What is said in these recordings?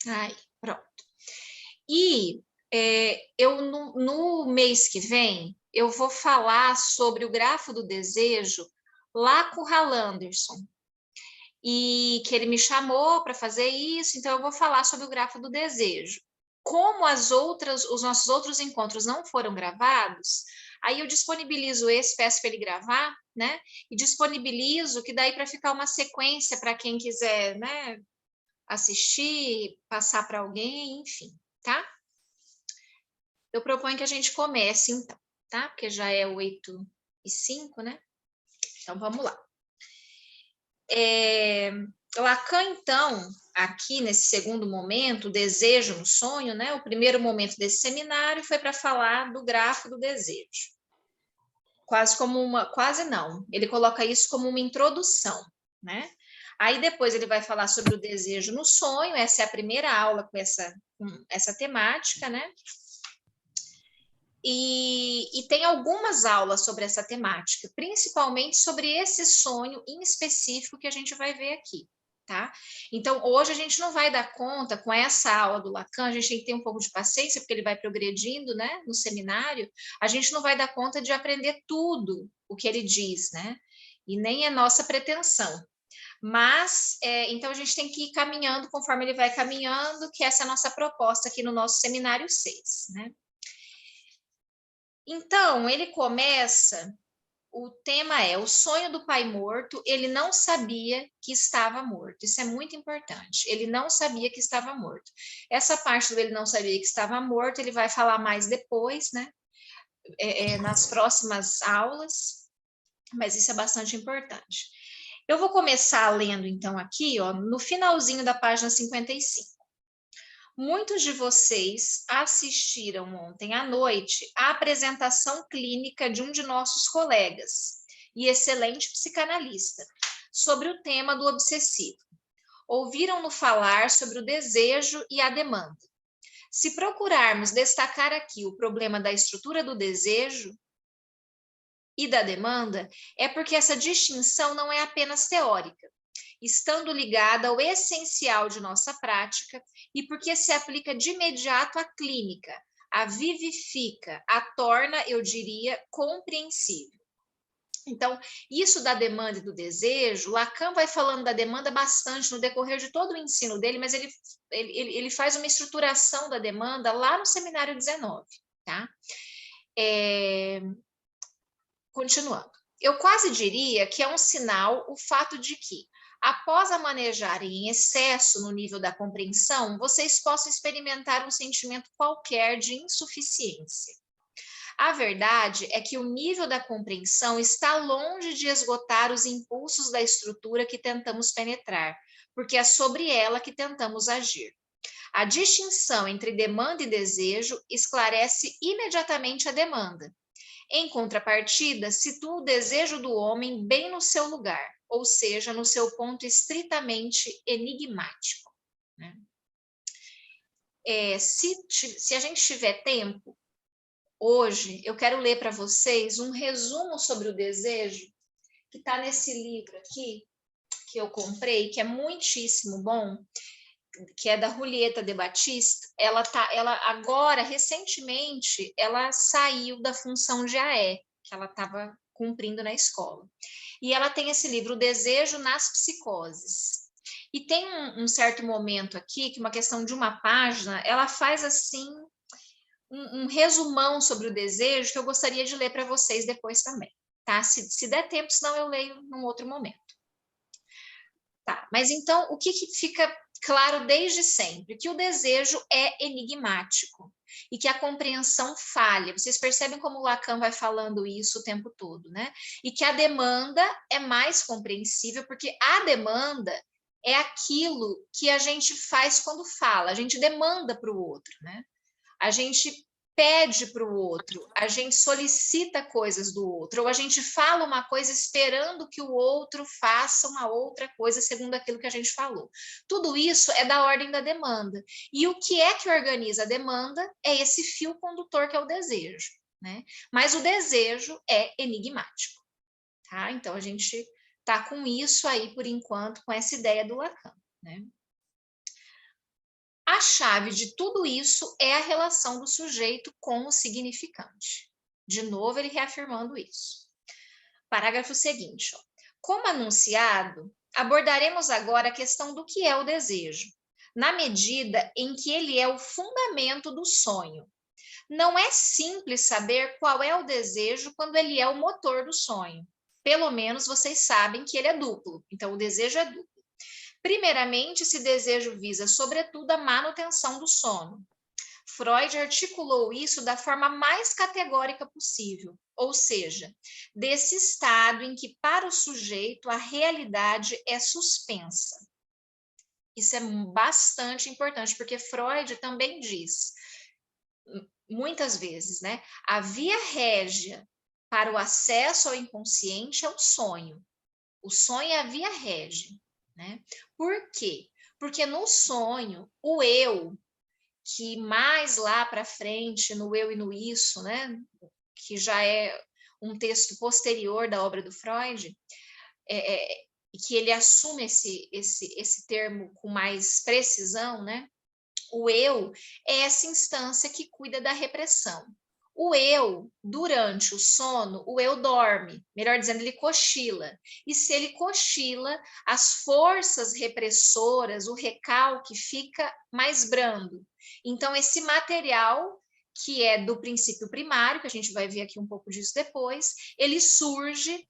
Aí, pronto. E eu, no mês que vem, eu vou falar sobre o grafo do desejo lá com o Hal Anderson. E que ele me chamou para fazer isso, então eu vou falar sobre o grafo do desejo. Como os nossos outros encontros não foram gravados, aí eu disponibilizo esse, peço para ele gravar, né? E disponibilizo que daí para ficar uma sequência para quem quiser, né? Assistir, passar para alguém, enfim, tá? Eu proponho que a gente comece, então, tá? Porque já é 8h05, né? Então, vamos lá. Lacan, então, aqui nesse segundo momento, o desejo no sonho, né? O primeiro momento desse seminário foi para falar do grafo do desejo. Quase não, ele coloca isso como uma introdução, né? Aí depois ele vai falar sobre o desejo no sonho, essa é a primeira aula com essa temática, né? E tem algumas aulas sobre essa temática, principalmente sobre esse sonho em específico que a gente vai ver aqui, tá? Então, hoje a gente não vai dar conta, com essa aula do Lacan, a gente tem que ter um pouco de paciência, porque ele vai progredindo, né, no seminário, a gente não vai dar conta de aprender tudo o que ele diz, né? E nem é nossa pretensão. Mas, então, a gente tem que ir caminhando conforme ele vai caminhando, que essa é a nossa proposta aqui no nosso seminário 6, né? Então, ele começa, o tema é o sonho do pai morto, ele não sabia que estava morto. Isso é muito importante. Ele não sabia que estava morto. Essa parte do ele não sabia que estava morto, ele vai falar mais depois, né? Nas próximas aulas, mas isso é bastante importante. Eu vou começar lendo, então, aqui, ó, no finalzinho da página 55. Muitos de vocês assistiram ontem à noite à apresentação clínica de um de nossos colegas e excelente psicanalista sobre o tema do obsessivo. Ouviram-no falar sobre o desejo e a demanda. Se procurarmos destacar aqui o problema da estrutura do desejo e da demanda, é porque essa distinção não é apenas teórica, estando ligada ao essencial de nossa prática e porque se aplica de imediato à clínica, a vivifica, a torna, eu diria, compreensível. Então, isso da demanda e do desejo, Lacan vai falando da demanda bastante no decorrer de todo o ensino dele, mas ele faz uma estruturação da demanda lá no seminário 19, tá? Continuando. Eu quase diria que é um sinal o fato de que, após a manejarem em excesso no nível da compreensão, vocês possam experimentar um sentimento qualquer de insuficiência. A verdade é que o nível da compreensão está longe de esgotar os impulsos da estrutura que tentamos penetrar, porque é sobre ela que tentamos agir. A distinção entre demanda e desejo esclarece imediatamente a demanda. Em contrapartida, situa o desejo do homem bem no seu lugar, ou seja, no seu ponto estritamente enigmático. Né? Se a gente tiver tempo, hoje, eu quero ler para vocês um resumo sobre o desejo, que está nesse livro aqui, que eu comprei, que é muitíssimo bom, que é da Julieta de Batista. Ela agora, recentemente, ela saiu da função de AE, que ela estava cumprindo na escola. E ela tem esse livro, O Desejo nas Psicoses. E tem um certo momento aqui, que uma questão de uma página, ela faz assim um resumão sobre o desejo que eu gostaria de ler para vocês depois também, tá? Se der tempo, senão eu leio num outro momento. Tá, mas então o que fica claro desde sempre? Que o desejo é enigmático e que a compreensão falha. Vocês percebem como o Lacan vai falando isso o tempo todo, né? E que a demanda é mais compreensível, porque a demanda é aquilo que a gente faz quando fala, a gente demanda para o outro, né? A gente pede para o outro, a gente solicita coisas do outro, ou a gente fala uma coisa esperando que o outro faça uma outra coisa segundo aquilo que a gente falou. Tudo isso é da ordem da demanda. E o que é que organiza a demanda é esse fio condutor que é o desejo, né? Mas o desejo é enigmático, tá? Então a gente tá com isso aí por enquanto, com essa ideia do Lacan, né? A chave de tudo isso é a relação do sujeito com o significante. De novo, ele reafirmando isso. Parágrafo seguinte. Ó. Como anunciado, abordaremos agora a questão do que é o desejo, na medida em que ele é o fundamento do sonho. Não é simples saber qual é o desejo quando ele é o motor do sonho. Pelo menos vocês sabem que ele é duplo, então o desejo é duplo. Primeiramente, esse desejo visa, sobretudo, a manutenção do sono. Freud articulou isso da forma mais categórica possível, ou seja, desse estado em que, para o sujeito, a realidade é suspensa. Isso é bastante importante, porque Freud também diz, muitas vezes, né? A via régia para o acesso ao inconsciente é o sonho. O sonho é a via régia, né? Por quê? Porque no sonho, o eu, que mais lá para frente, no eu e no isso, né? Que já é um texto posterior da obra do Freud, que ele assume esse termo com mais precisão, né? O eu é essa instância que cuida da repressão. O eu, durante o sono, o eu dorme, melhor dizendo, ele cochila. E se ele cochila, as forças repressoras, o recalque fica mais brando. Então, esse material, que é do princípio primário, que a gente vai ver aqui um pouco disso depois, ele surge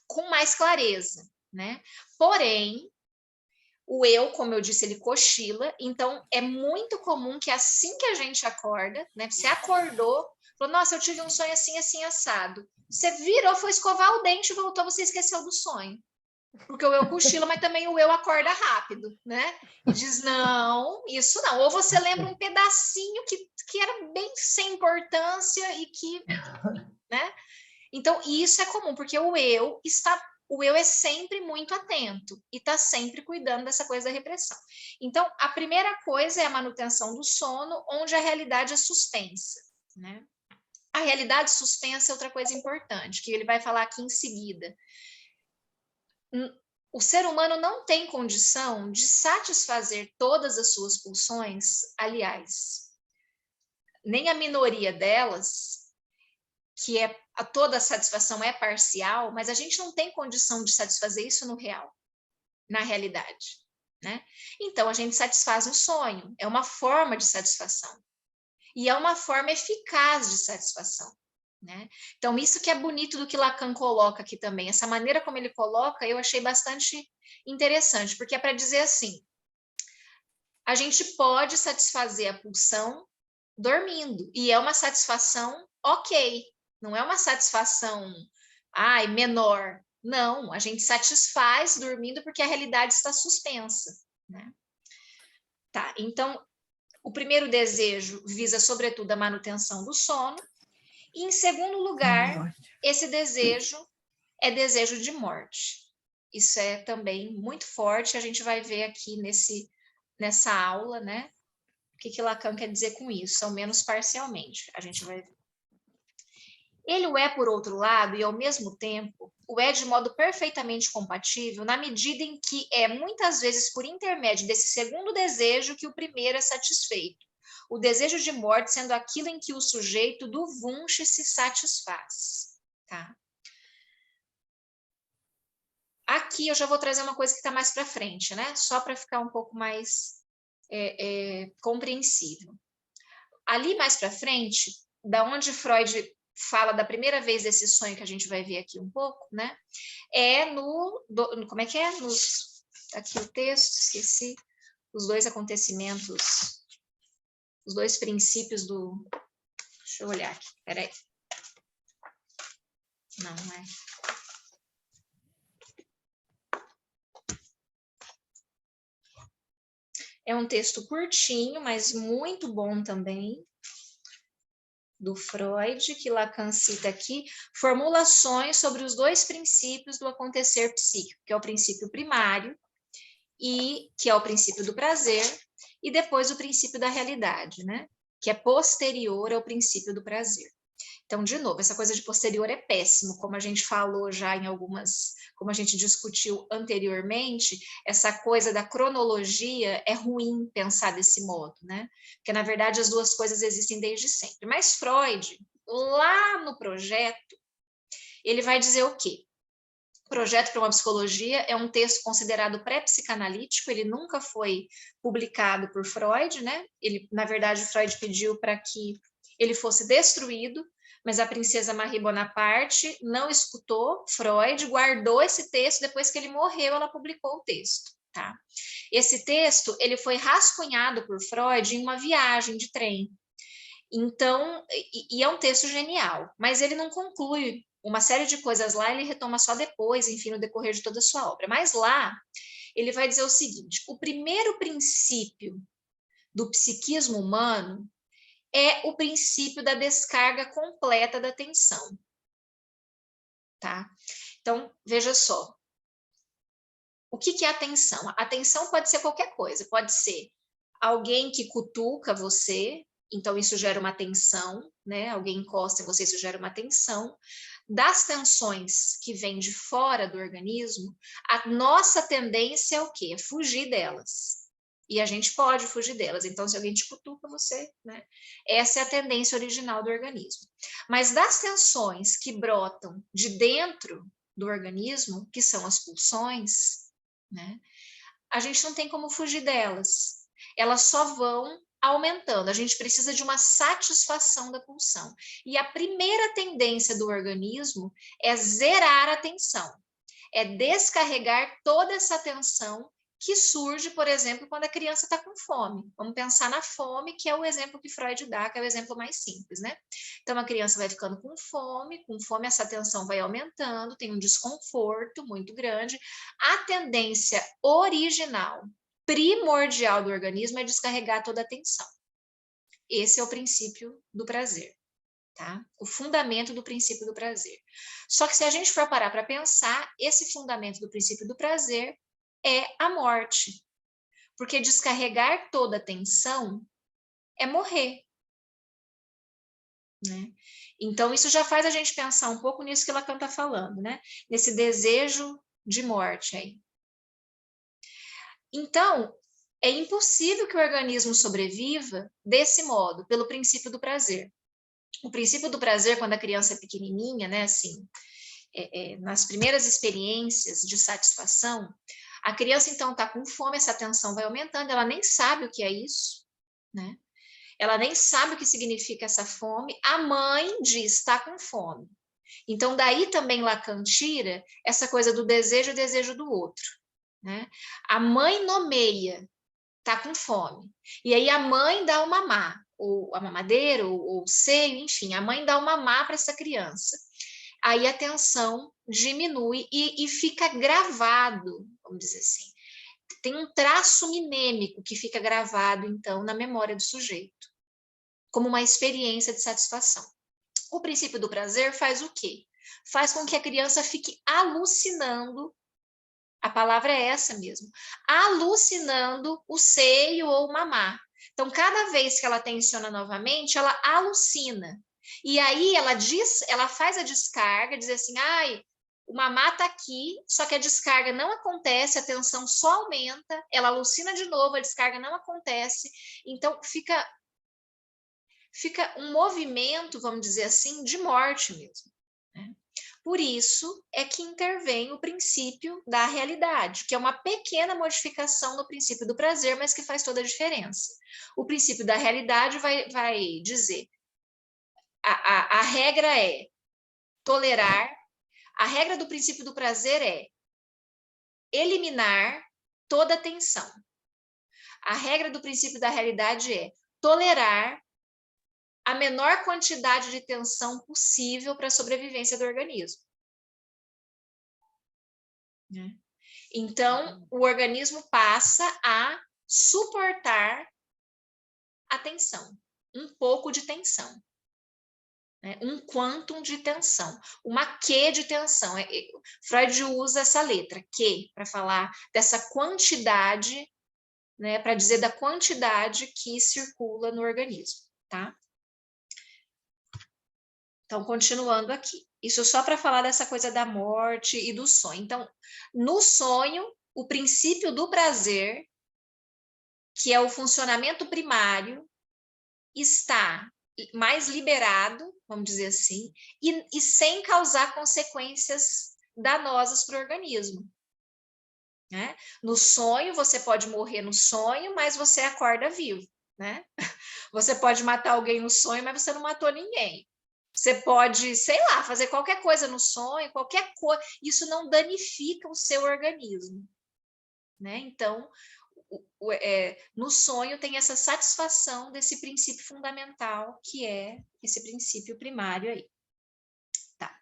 com mais clareza, né? Porém, o eu, como eu disse, ele cochila, então é muito comum que assim que a gente acorda, né? Você acordou, falou, nossa, eu tive um sonho assim, assim, assado. Você virou, foi escovar o dente, voltou, você esqueceu do sonho. Porque o eu cochila, mas também o eu acorda rápido, né? E diz, não, isso não. Ou você lembra um pedacinho que era bem sem importância e que, né? Então, isso é comum, porque o eu é sempre muito atento e está sempre cuidando dessa coisa da repressão. Então, a primeira coisa é a manutenção do sono, onde a realidade é suspensa, né? A realidade suspensa é outra coisa importante, que ele vai falar aqui em seguida. O ser humano não tem condição de satisfazer todas as suas pulsões, aliás, nem a minoria delas, que toda a satisfação é parcial, mas a gente não tem condição de satisfazer isso no real, na realidade, né? Então, a gente satisfaz o sonho, é uma forma de satisfação. E é uma forma eficaz de satisfação, né? Então, isso que é bonito do que Lacan coloca aqui também, essa maneira como ele coloca, eu achei bastante interessante, porque é para dizer assim, a gente pode satisfazer a pulsão dormindo, e é uma satisfação ok, não é uma satisfação menor. Não, a gente satisfaz dormindo porque a realidade está suspensa, né? Tá, então, o primeiro desejo visa, sobretudo, a manutenção do sono. E, em segundo lugar, esse desejo é desejo de morte. Isso é também muito forte, a gente vai ver aqui nessa aula, né? O que Lacan quer dizer com isso, ao menos parcialmente. A gente vai ver. Ele o é, por outro lado, e ao mesmo tempo, o é de modo perfeitamente compatível, na medida em que é, muitas vezes, por intermédio desse segundo desejo que o primeiro é satisfeito. O desejo de morte sendo aquilo em que o sujeito do Wunsch se satisfaz. Tá? Aqui eu já vou trazer uma coisa que está mais para frente, né? Só para ficar um pouco mais compreensível. Ali mais para frente, da onde Freud fala da primeira vez desse sonho que a gente vai ver aqui um pouco, né? Como é que é? Aqui o texto, esqueci. Os dois acontecimentos, os dois princípios do... Deixa eu olhar aqui, peraí. Não é. É um texto curtinho, mas muito bom também, do Freud, que Lacan cita aqui, formulações sobre os dois princípios do acontecer psíquico, que é o princípio primário, e que é o princípio do prazer, e depois o princípio da realidade, né? Que é posterior ao princípio do prazer. Então, de novo, essa coisa de posterior é péssimo, como a gente falou já em algumas, como a gente discutiu anteriormente, essa coisa da cronologia é ruim pensar desse modo, né? Porque, na verdade, as duas coisas existem desde sempre. Mas Freud, lá no projeto, ele vai dizer o quê? Projeto para uma Psicologia é um texto considerado pré-psicanalítico, ele nunca foi publicado por Freud, né? Ele, na verdade, Freud pediu para que ele fosse destruído, mas a princesa Marie Bonaparte não escutou Freud, guardou esse texto, depois que ele morreu, ela publicou o texto, tá? Esse texto, ele foi rascunhado por Freud em uma viagem de trem. Então, e é um texto genial, mas ele não conclui uma série de coisas lá, ele retoma só depois, enfim, no decorrer de toda a sua obra. Mas lá, ele vai dizer o seguinte: o primeiro princípio do psiquismo humano é o princípio da descarga completa da tensão. Tá? Então, veja só. O que é a tensão? A tensão pode ser qualquer coisa, pode ser alguém que cutuca você, então isso gera uma tensão, né? Alguém encosta em você, isso gera uma tensão. Das tensões que vêm de fora do organismo, a nossa tendência é o quê? É fugir delas. E a gente pode fugir delas. Então, se alguém te cutuca, você, né? Essa é a tendência original do organismo. Mas das tensões que brotam de dentro do organismo, que são as pulsões, né? A gente não tem como fugir delas. Elas só vão aumentando. A gente precisa de uma satisfação da pulsão. E a primeira tendência do organismo é zerar a tensão, é descarregar toda essa tensão que surge, por exemplo, quando a criança está com fome. Vamos pensar na fome, que é o exemplo que Freud dá, que é o exemplo mais simples, né? Então, a criança vai ficando com fome essa tensão vai aumentando, tem um desconforto muito grande. A tendência original, primordial do organismo é descarregar toda a tensão. Esse é o princípio do prazer. Tá? O fundamento do princípio do prazer. Só que se a gente for parar para pensar, esse fundamento do princípio do prazer é a morte. Porque descarregar toda a tensão é morrer. Né? Então, isso já faz a gente pensar um pouco nisso que Lacan está falando, né? Nesse desejo de morte aí. Então, é impossível que o organismo sobreviva desse modo, pelo princípio do prazer. O princípio do prazer, quando a criança é pequenininha, né, assim, nas primeiras experiências de satisfação, a criança, então, está com fome, essa tensão vai aumentando, ela nem sabe o que é isso, né? Ela nem sabe o que significa essa fome, a mãe diz, está com fome. Então, daí também Lacan tira essa coisa do desejo e desejo do outro, né? A mãe nomeia, está com fome, e aí a mãe dá o mamar, ou a mamadeira, ou o seio, enfim, a mãe dá o mamar para essa criança. Aí a tensão diminui e fica gravado, vamos dizer assim. Tem um traço minêmico que fica gravado, então, na memória do sujeito, como uma experiência de satisfação. O princípio do prazer faz o quê? Faz com que a criança fique alucinando, a palavra é essa mesmo, alucinando o seio ou o mamar. Então, cada vez que ela tensiona novamente, ela alucina. E aí ela faz a descarga, diz assim, ai, o mamar está aqui, só que a descarga não acontece, a tensão só aumenta, ela alucina de novo, a descarga não acontece, então fica um movimento, vamos dizer assim, de morte mesmo. Né? Por isso é que intervém o princípio da realidade, que é uma pequena modificação no princípio do prazer, mas que faz toda a diferença. O princípio da realidade vai dizer, a regra é tolerar, a regra do princípio do prazer é eliminar toda a tensão. A regra do princípio da realidade é tolerar a menor quantidade de tensão possível para a sobrevivência do organismo. Então, o organismo passa a suportar a tensão, um pouco de tensão, né? Um quantum de tensão, uma Q de tensão. Freud usa essa letra, Q, para falar dessa quantidade, né? Para dizer da quantidade que circula no organismo, tá? Então, continuando aqui. Isso só para falar dessa coisa da morte e do sonho. Então, no sonho, o princípio do prazer, que é o funcionamento primário, está mais liberado, vamos dizer assim, e sem causar consequências danosas para o organismo. Né? No sonho, você pode morrer no sonho, mas você acorda vivo. Né? Você pode matar alguém no sonho, mas você não matou ninguém. Você pode, sei lá, fazer qualquer coisa no sonho, qualquer coisa, isso não danifica o seu organismo. Né? Então, no sonho tem essa satisfação desse princípio fundamental, que é esse princípio primário aí. Tá.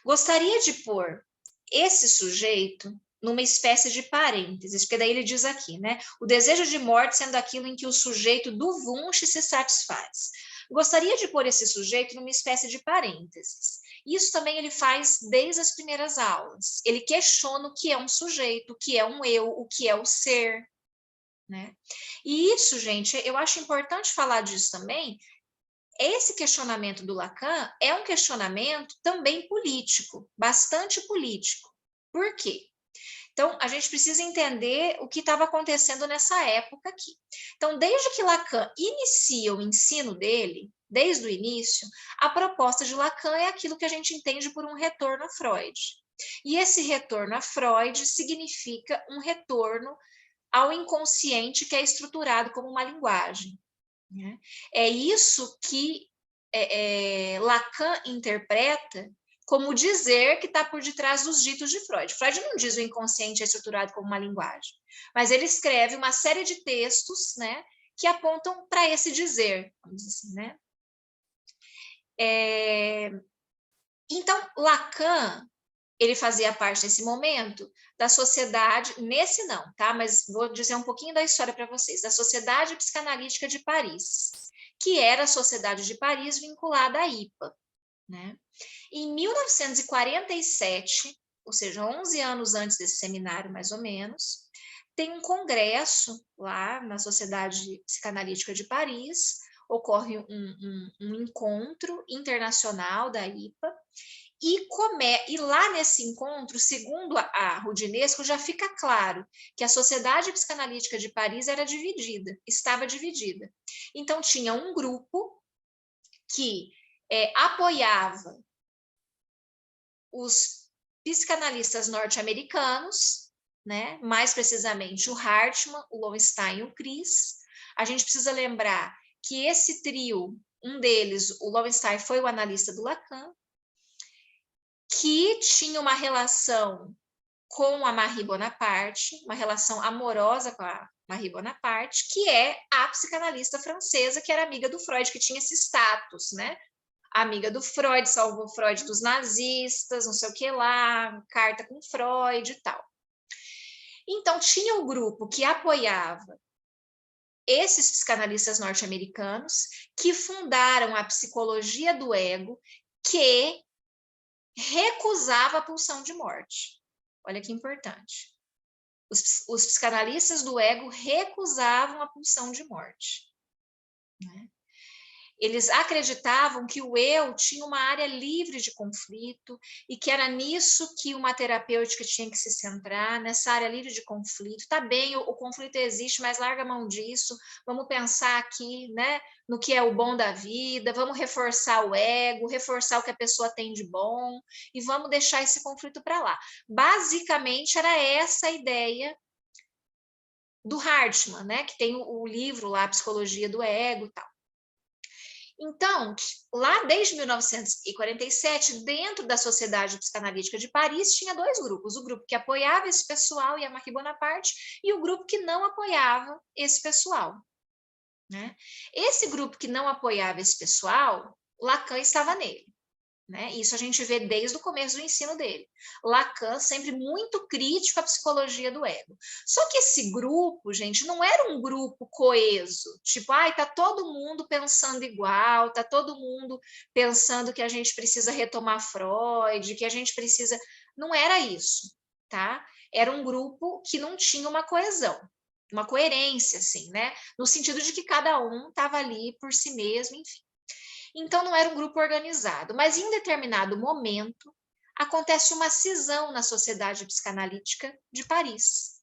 Gostaria de pôr esse sujeito numa espécie de parênteses, porque daí ele diz aqui, né? O desejo de morte sendo aquilo em que o sujeito do Wunsch se satisfaz. Gostaria de pôr esse sujeito numa espécie de parênteses. Isso também ele faz desde as primeiras aulas. Ele questiona o que é um sujeito, o que é um eu, o que é o ser. Né? E isso, gente, eu acho importante falar disso também. Esse questionamento do Lacan é um questionamento também político, bastante político. Por quê? Então, a gente precisa entender o que estava acontecendo nessa época aqui. Então, desde que Lacan inicia o ensino dele, desde o início, a proposta de Lacan é aquilo que a gente entende por um retorno a Freud. E esse retorno a Freud significa um retorno ao inconsciente que é estruturado como uma linguagem. Né? É isso que Lacan interpreta como dizer que está por detrás dos ditos de Freud. Freud não diz o inconsciente é estruturado como uma linguagem, mas ele escreve uma série de textos, né, que apontam para esse dizer, vamos dizer assim, né? Então, Lacan, ele fazia parte nesse momento da sociedade, nesse não, tá? Mas vou dizer um pouquinho da história para vocês, da Sociedade Psicanalítica de Paris, que era a Sociedade de Paris vinculada à IPA, né? Em 1947, ou seja, 11 anos antes desse seminário, mais ou menos, tem um congresso lá na Sociedade Psicanalítica de Paris, ocorre um encontro internacional da IPA, e lá nesse encontro, segundo a Rudinesco, já fica claro que a Sociedade Psicanalítica de Paris era dividida, estava dividida. Então, tinha um grupo que apoiava os psicanalistas norte-americanos, né? Mais precisamente o Hartmann, o Lowenstein e o Chris. A gente precisa lembrar que esse trio, um deles, o Lowenstein, foi o analista do Lacan, que tinha uma relação com a Marie Bonaparte, uma relação amorosa com a Marie Bonaparte, que é a psicanalista francesa, que era amiga do Freud, que tinha esse status, né? Amiga do Freud, salvou Freud dos nazistas, não sei o que lá, carta com Freud e tal. Então, tinha um grupo que apoiava esses psicanalistas norte-americanos que fundaram a psicologia do ego, que recusava a pulsão de morte. Olha que importante. Os psicanalistas do ego recusavam a pulsão de morte. Né? Eles acreditavam que o eu tinha uma área livre de conflito e que era nisso que uma terapêutica tinha que se centrar, nessa área livre de conflito. Tá bem, o conflito existe, mas larga a mão disso. Vamos pensar aqui, né, no que é o bom da vida, vamos reforçar o ego, reforçar o que a pessoa tem de bom e vamos deixar esse conflito para lá. Basicamente, era essa a ideia do Hartmann, né, que tem o livro lá, Psicologia do Ego e tal. Então, lá desde 1947, dentro da Sociedade Psicanalítica de Paris, tinha dois grupos, o grupo que apoiava esse pessoal e a Marie Bonaparte, e o grupo que não apoiava esse pessoal. Né? Esse grupo que não apoiava esse pessoal, Lacan estava nele. Né? Isso a gente vê desde o começo do ensino dele. Lacan sempre muito crítico à psicologia do ego. Só que esse grupo, gente, não era um grupo coeso. Tipo, tá todo mundo pensando igual, tá todo mundo pensando que a gente precisa retomar Freud, que a gente precisa... Não era isso, tá? Era um grupo que não tinha uma coesão. uma coerência, assim, né? No sentido de que cada um estava ali por si mesmo, enfim. Então, não era um grupo organizado, mas em determinado momento acontece uma cisão na Sociedade Psicanalítica de Paris.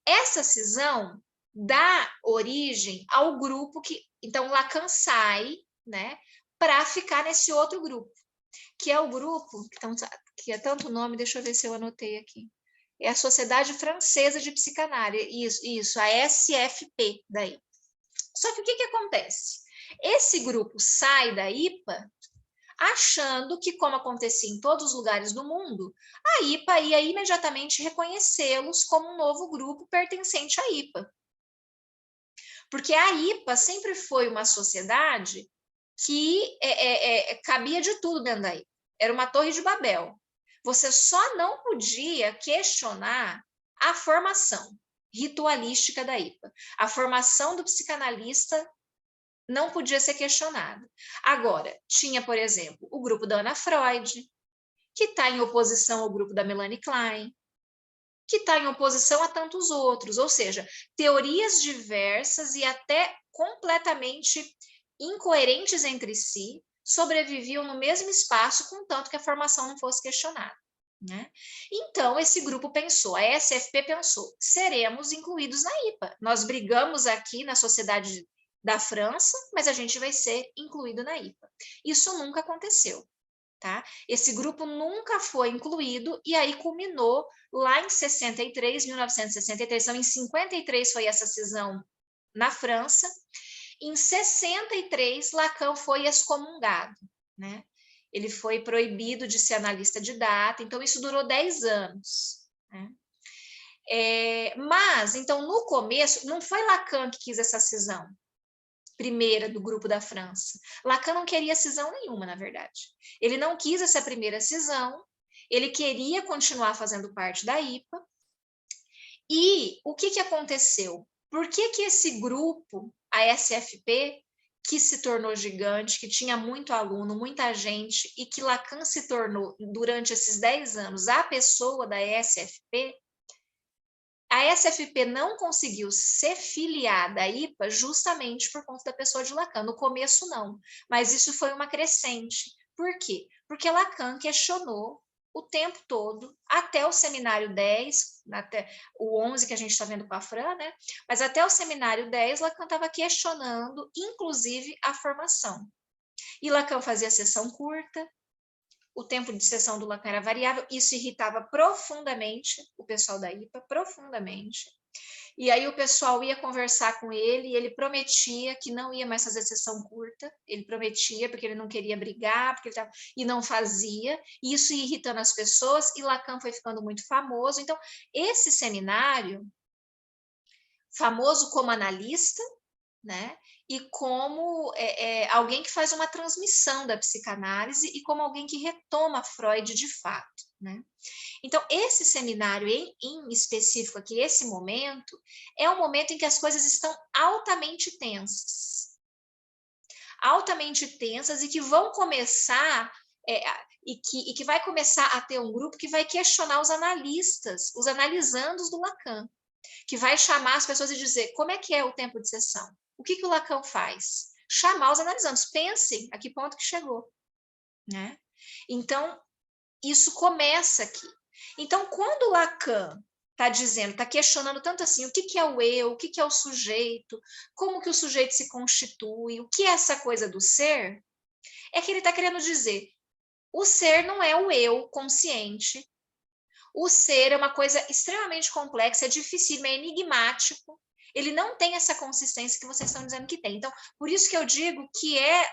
Essa cisão dá origem ao grupo que, então, Lacan sai, né, para ficar nesse outro grupo, que é o grupo, que é tanto nome, deixa eu ver se eu anotei aqui. É a Sociedade Francesa de Psicanálise, isso, a SFP daí. Só que o que acontece? Esse grupo sai da IPA achando que, como acontecia em todos os lugares do mundo, a IPA ia imediatamente reconhecê-los como um novo grupo pertencente à IPA. Porque a IPA sempre foi uma sociedade que cabia de tudo dentro da IPA. Era uma torre de Babel. Você só não podia questionar a formação ritualística da IPA. A formação do psicanalista não podia ser questionada. Agora, tinha, por exemplo, o grupo da Ana Freud, que está em oposição ao grupo da Melanie Klein, que está em oposição a tantos outros, ou seja, teorias diversas e até completamente incoerentes entre si sobreviviam no mesmo espaço, contanto que a formação não fosse questionada. Né? Então, esse grupo pensou, a SFP pensou, seremos incluídos na IPA. Nós brigamos aqui na Sociedade da França, mas a gente vai ser incluído na IPA. Isso nunca aconteceu. Tá? Esse grupo nunca foi incluído e aí culminou lá em 63, 1963. Então, em 53 foi essa cisão na França. Em 63, Lacan foi excomungado, né? Ele foi proibido de ser analista de data, então isso durou 10 anos. Né? Mas, então, no começo, não foi Lacan que quis essa cisão primeira do grupo da França. Lacan não queria cisão nenhuma, na verdade. Ele não quis essa primeira cisão, ele queria continuar fazendo parte da IPA. E o que aconteceu? Por que esse grupo, a SFP, que se tornou gigante, que tinha muito aluno, muita gente, e que Lacan se tornou, durante esses 10 anos, a pessoa da SFP, a SFP não conseguiu ser filiada à IPA justamente por conta da pessoa de Lacan. No começo, não, mas isso foi uma crescente. Por quê? Porque Lacan questionou o tempo todo, até o seminário 10, até o 11 que a gente está vendo com a Fran, né? Mas até o seminário 10, Lacan estava questionando, inclusive, a formação. E Lacan fazia sessão curta, o tempo de sessão do Lacan era variável, isso irritava profundamente o pessoal da IPA, profundamente. E aí o pessoal ia conversar com ele e ele prometia que não ia mais fazer sessão curta, ele prometia porque ele não queria brigar, porque ele tava, e não fazia, e isso ia irritando as pessoas, e Lacan foi ficando muito famoso. Então, esse seminário, famoso como analista, né? E como alguém que faz uma transmissão da psicanálise e como alguém que retoma Freud de fato, né? Então, esse seminário em específico aqui, esse momento, é um momento em que as coisas estão altamente tensas. Altamente tensas e que vão começar, e que vai começar a ter um grupo que vai questionar os analistas, os analisandos do Lacan, que vai chamar as pessoas e dizer como é que é o tempo de sessão. O que o Lacan faz? Chamar os analisandos. Pensem a que ponto que chegou. Né? Então, isso começa aqui. Então, quando o Lacan está dizendo, está questionando tanto assim, o que é o eu, o que é o sujeito, como que o sujeito se constitui, o que é essa coisa do ser, é que ele está querendo dizer, o ser não é o eu consciente, o ser é uma coisa extremamente complexa, é difícil, é enigmático, ele não tem essa consistência que vocês estão dizendo que tem. Então, por isso que eu digo que é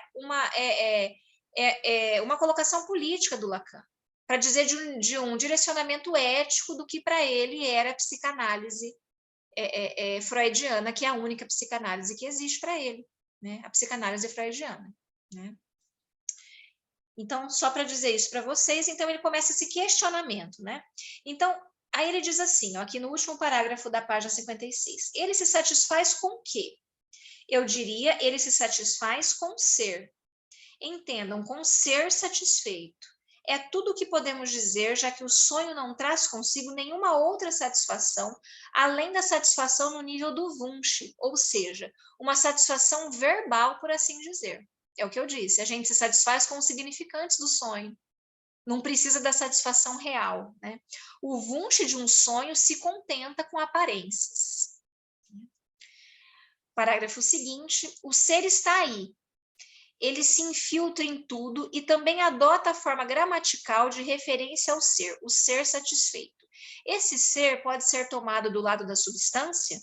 uma colocação política do Lacan, para dizer de um direcionamento ético do que para ele era a psicanálise freudiana, que é a única psicanálise que existe para ele, né? A psicanálise freudiana. Né? Então, só para dizer isso para vocês, então ele começa esse questionamento, né? Então, aí ele diz assim, ó, aqui no último parágrafo da página 56, ele se satisfaz com o quê? Eu diria, ele se satisfaz com ser. Entendam, com ser satisfeito. é tudo o que podemos dizer, já que o sonho não traz consigo nenhuma outra satisfação, além da satisfação no nível do Wunsch, ou seja, uma satisfação verbal, por assim dizer. É o que eu disse, a gente se satisfaz com os significantes do sonho, não precisa da satisfação real, né? O Wunsch de um sonho se contenta com aparências. Parágrafo seguinte, o ser está aí. Ele se infiltra em tudo e também adota a forma gramatical de referência ao ser, o ser satisfeito. Esse ser pode ser tomado do lado da substância?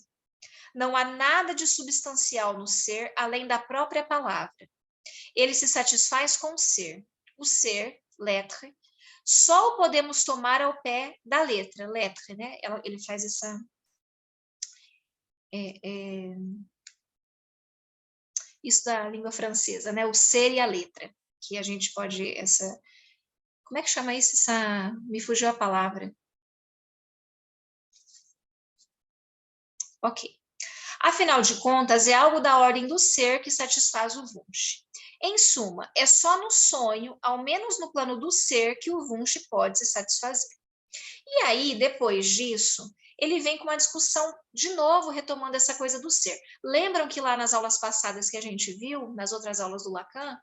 Não há nada de substancial no ser, além da própria palavra. Ele se satisfaz com o ser. O ser, l'être, só o podemos tomar ao pé da letra, lettre, né? Ele faz essa... isso da língua francesa, né? O ser e a letra, que a gente pode... como é que chama isso? Me fugiu a palavra. Ok. Afinal de contas, é algo da ordem do ser que satisfaz o Wunsch. Em suma, é só no sonho, ao menos no plano do ser, que o Wunsch pode se satisfazer. E aí, depois disso, ele vem com uma discussão, de novo, retomando essa coisa do ser. Lembram que lá nas aulas passadas que a gente viu, nas outras aulas do Lacan,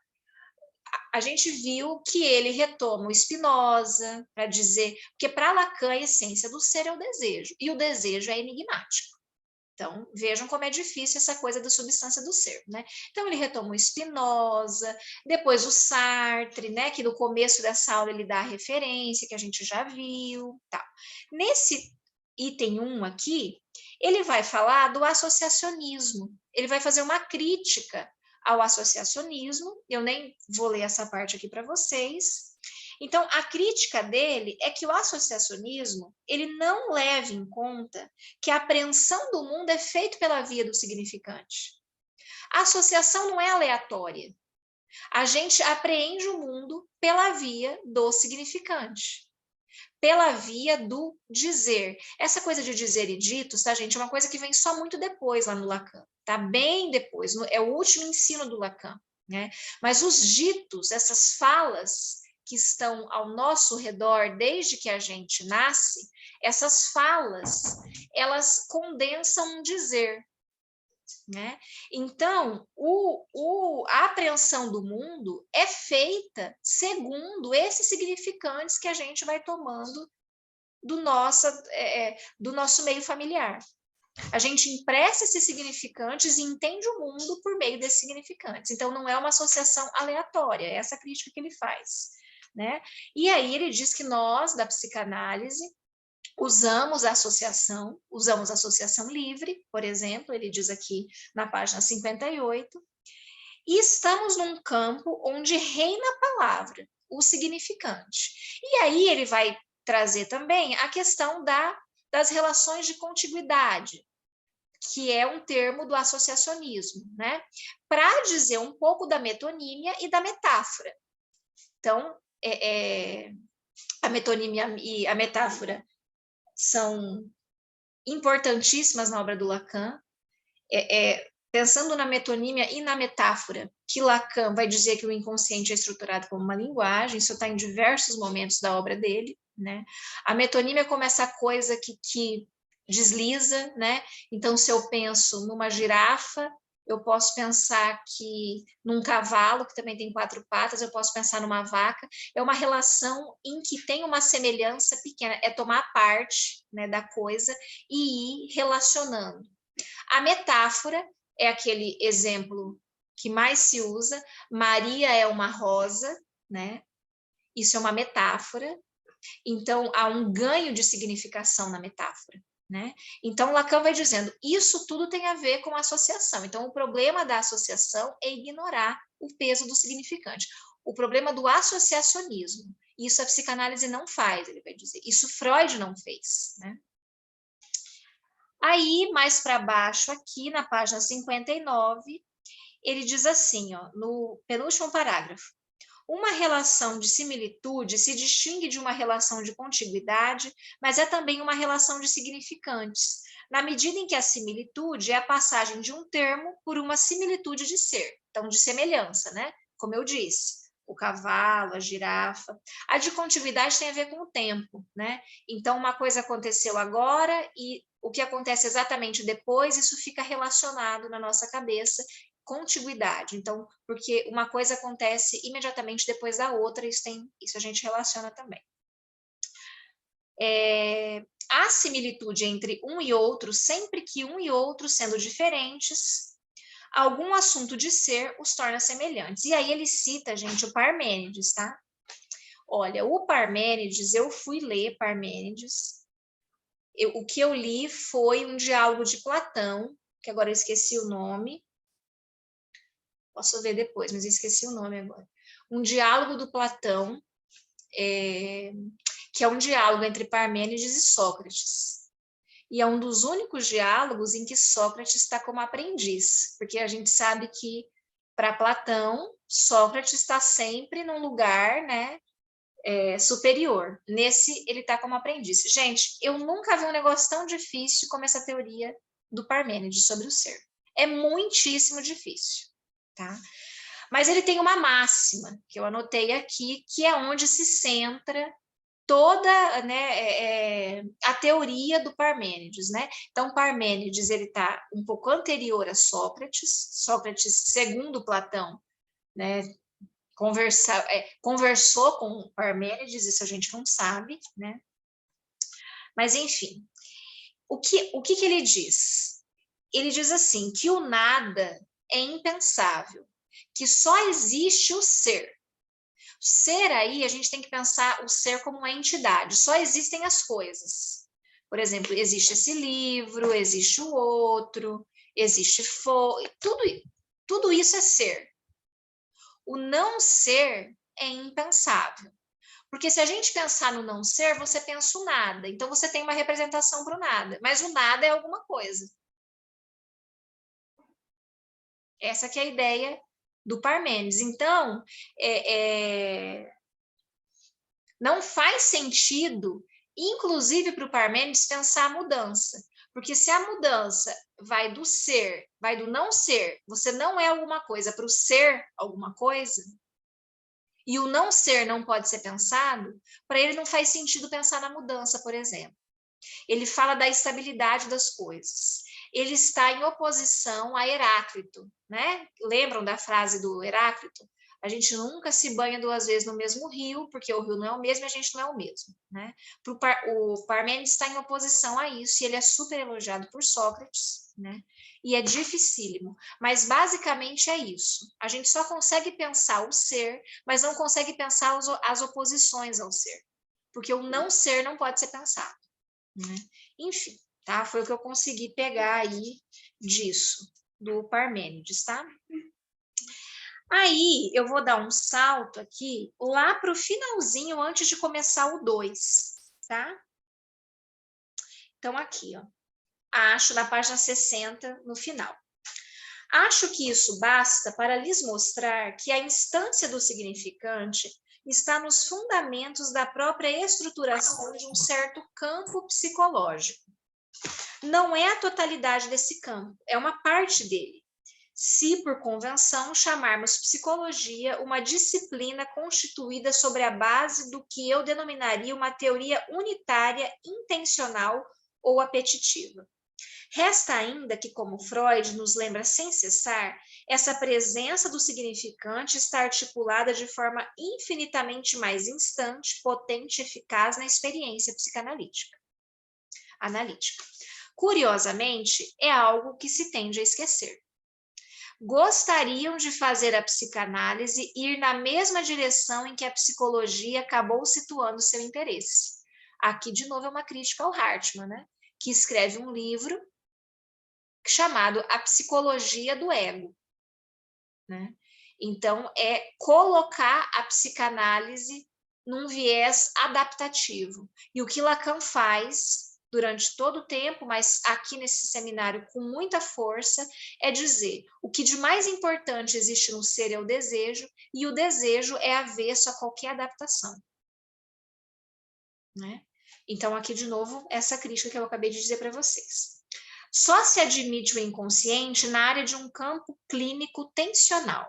a gente viu que ele retoma o Spinoza para dizer, porque para Lacan a essência do ser é o desejo, e o desejo é enigmático. Então, vejam como é difícil essa coisa da substância do ser, né? Então, ele retoma o Spinoza, depois o Sartre, né? Que no começo dessa aula ele dá a referência, que a gente já viu, tá. Nesse item 1 aqui, ele vai falar do associacionismo, ele vai fazer uma crítica ao associacionismo, eu nem vou ler essa parte aqui para vocês. Então, a crítica dele é que o associacionismo, ele não leva em conta que a apreensão do mundo é feita pela via do significante. A associação não é aleatória. A gente apreende o mundo pela via do significante, pela via do dizer. Essa coisa de dizer e ditos, tá, gente, é uma coisa que vem só muito depois lá no Lacan, tá? Bem depois, é o último ensino do Lacan, né? Mas os ditos, essas falas que estão ao nosso redor desde que a gente nasce, essas falas, elas condensam um dizer, né? Então, a apreensão do mundo é feita segundo esses significantes que a gente vai tomando do nosso meio familiar. A gente empresta esses significantes e entende o mundo por meio desses significantes. Então, não é uma associação aleatória, é essa crítica que ele faz, né? E aí ele diz que nós, da psicanálise, usamos a associação livre, por exemplo, ele diz aqui na página 58, e estamos num campo onde reina a palavra, o significante. E aí ele vai trazer também a questão das relações de contiguidade, que é um termo do associacionismo, né? Para dizer um pouco da metonímia e da metáfora. Então, a metonímia e a metáfora são importantíssimas na obra do Lacan, pensando na metonímia e na metáfora, que Lacan vai dizer que o inconsciente é estruturado como uma linguagem, isso está em diversos momentos da obra dele, né? A metonímia é como essa coisa que desliza, né? Então, se eu penso numa girafa, eu posso pensar que num cavalo, que também tem 4 patas, eu posso pensar numa vaca. É uma relação em que tem uma semelhança pequena, é tomar parte, né, da coisa e ir relacionando. A metáfora é aquele exemplo que mais se usa, Maria é uma rosa, né? Isso é uma metáfora. Então, há um ganho de significação na metáfora, né? Então, Lacan vai dizendo, isso tudo tem a ver com a associação. Então, o problema da associação é ignorar o peso do significante. O problema do associacionismo, isso a psicanálise não faz, ele vai dizer. Isso Freud não fez, né? Aí, mais para baixo, aqui na página 59, ele diz assim, ó, no penúltimo parágrafo, uma relação de similitude se distingue de uma relação de contiguidade, mas é também uma relação de significantes, na medida em que a similitude é a passagem de um termo por uma similitude de ser, então de semelhança, né? Como eu disse, o cavalo, a girafa. A de contiguidade tem a ver com o tempo, né? Então, uma coisa aconteceu agora e o que acontece exatamente depois, isso fica relacionado na nossa cabeça, contiguidade. Então, porque uma coisa acontece imediatamente depois da outra, isso a gente relaciona também. A similitude entre um e outro, sempre que um e outro sendo diferentes, algum assunto de ser os torna semelhantes. E aí ele cita, gente, o Parmênides, tá? Olha, o Parmênides, eu fui ler Parmênides, o que eu li foi um diálogo de Platão, que agora eu esqueci o nome, posso ver depois, mas eu esqueci o nome agora. Um diálogo do Platão, que é um diálogo entre Parmênides e Sócrates. E é um dos únicos diálogos em que Sócrates está como aprendiz, porque a gente sabe que, para Platão, Sócrates está sempre num lugar, né, superior. Nesse, ele está como aprendiz. Gente, eu nunca vi um negócio tão difícil como essa teoria do Parmênides sobre o ser. É muitíssimo difícil, tá? Mas ele tem uma máxima, que eu anotei aqui, que é onde se centra toda, né, a teoria do Parmênides, né? Então, Parmênides, ele está um pouco anterior a Sócrates. Sócrates, segundo Platão, né, conversou com Parmênides, isso a gente não sabe, né? Mas, enfim, o que ele diz? Ele diz assim, que o nada é impensável, que só existe o ser. Ser aí, a gente tem que pensar o ser como uma entidade, só existem as coisas. Por exemplo, existe esse livro, existe o outro, existe tudo isso é ser. O não ser é impensável. Porque se a gente pensar no não ser, você pensa o nada. Então você tem uma representação para o nada, mas o nada é alguma coisa. Essa que é a ideia do Parmênides. Então, não faz sentido, inclusive para o Parmênides, pensar a mudança. Porque se a mudança vai do ser, vai do não ser, você não é alguma coisa, para o ser alguma coisa, e o não ser não pode ser pensado, para ele não faz sentido pensar na mudança, por exemplo. Ele fala da estabilidade das coisas. Ele está em oposição a Heráclito, né? Lembram da frase do Heráclito? A gente nunca se banha duas vezes no mesmo rio, porque o rio não é o mesmo e a gente não é o mesmo, né? O Parmênides está em oposição a isso, e ele é super elogiado por Sócrates, né? E é dificílimo, mas basicamente é isso. A gente só consegue pensar o ser, mas não consegue pensar as oposições ao ser, porque o não ser não pode ser pensado, né? Enfim, tá? Foi o que eu consegui pegar aí disso, do Parmênides, tá? Aí, eu vou dar um salto aqui, lá para o finalzinho, antes de começar o 2, tá? Então, aqui, ó. Acho, na página 60, no final. Acho que isso basta para lhes mostrar que a instância do significante está nos fundamentos da própria estruturação de um certo campo psicológico. Não é a totalidade desse campo, é uma parte dele. Se, por convenção, chamarmos psicologia uma disciplina constituída sobre a base do que eu denominaria uma teoria unitária, intencional ou apetitiva. Resta ainda que, como Freud nos lembra sem cessar, essa presença do significante está articulada de forma infinitamente mais instante, potente e eficaz na experiência psicanalítica. Curiosamente, é algo que se tende a esquecer. Gostariam de fazer a psicanálise ir na mesma direção em que a psicologia acabou situando seu interesse. Aqui, de novo, é uma crítica ao Hartmann, né? Que escreve um livro chamado A Psicologia do Ego, né? Então, é colocar a psicanálise num viés adaptativo. E o que Lacan faz durante todo o tempo, mas aqui nesse seminário com muita força, é dizer o que de mais importante existe no ser é o desejo, e o desejo é avesso a qualquer adaptação, né? Então, aqui de novo, essa crítica que eu acabei de dizer para vocês. Só se admite o inconsciente na área de um campo clínico tensional.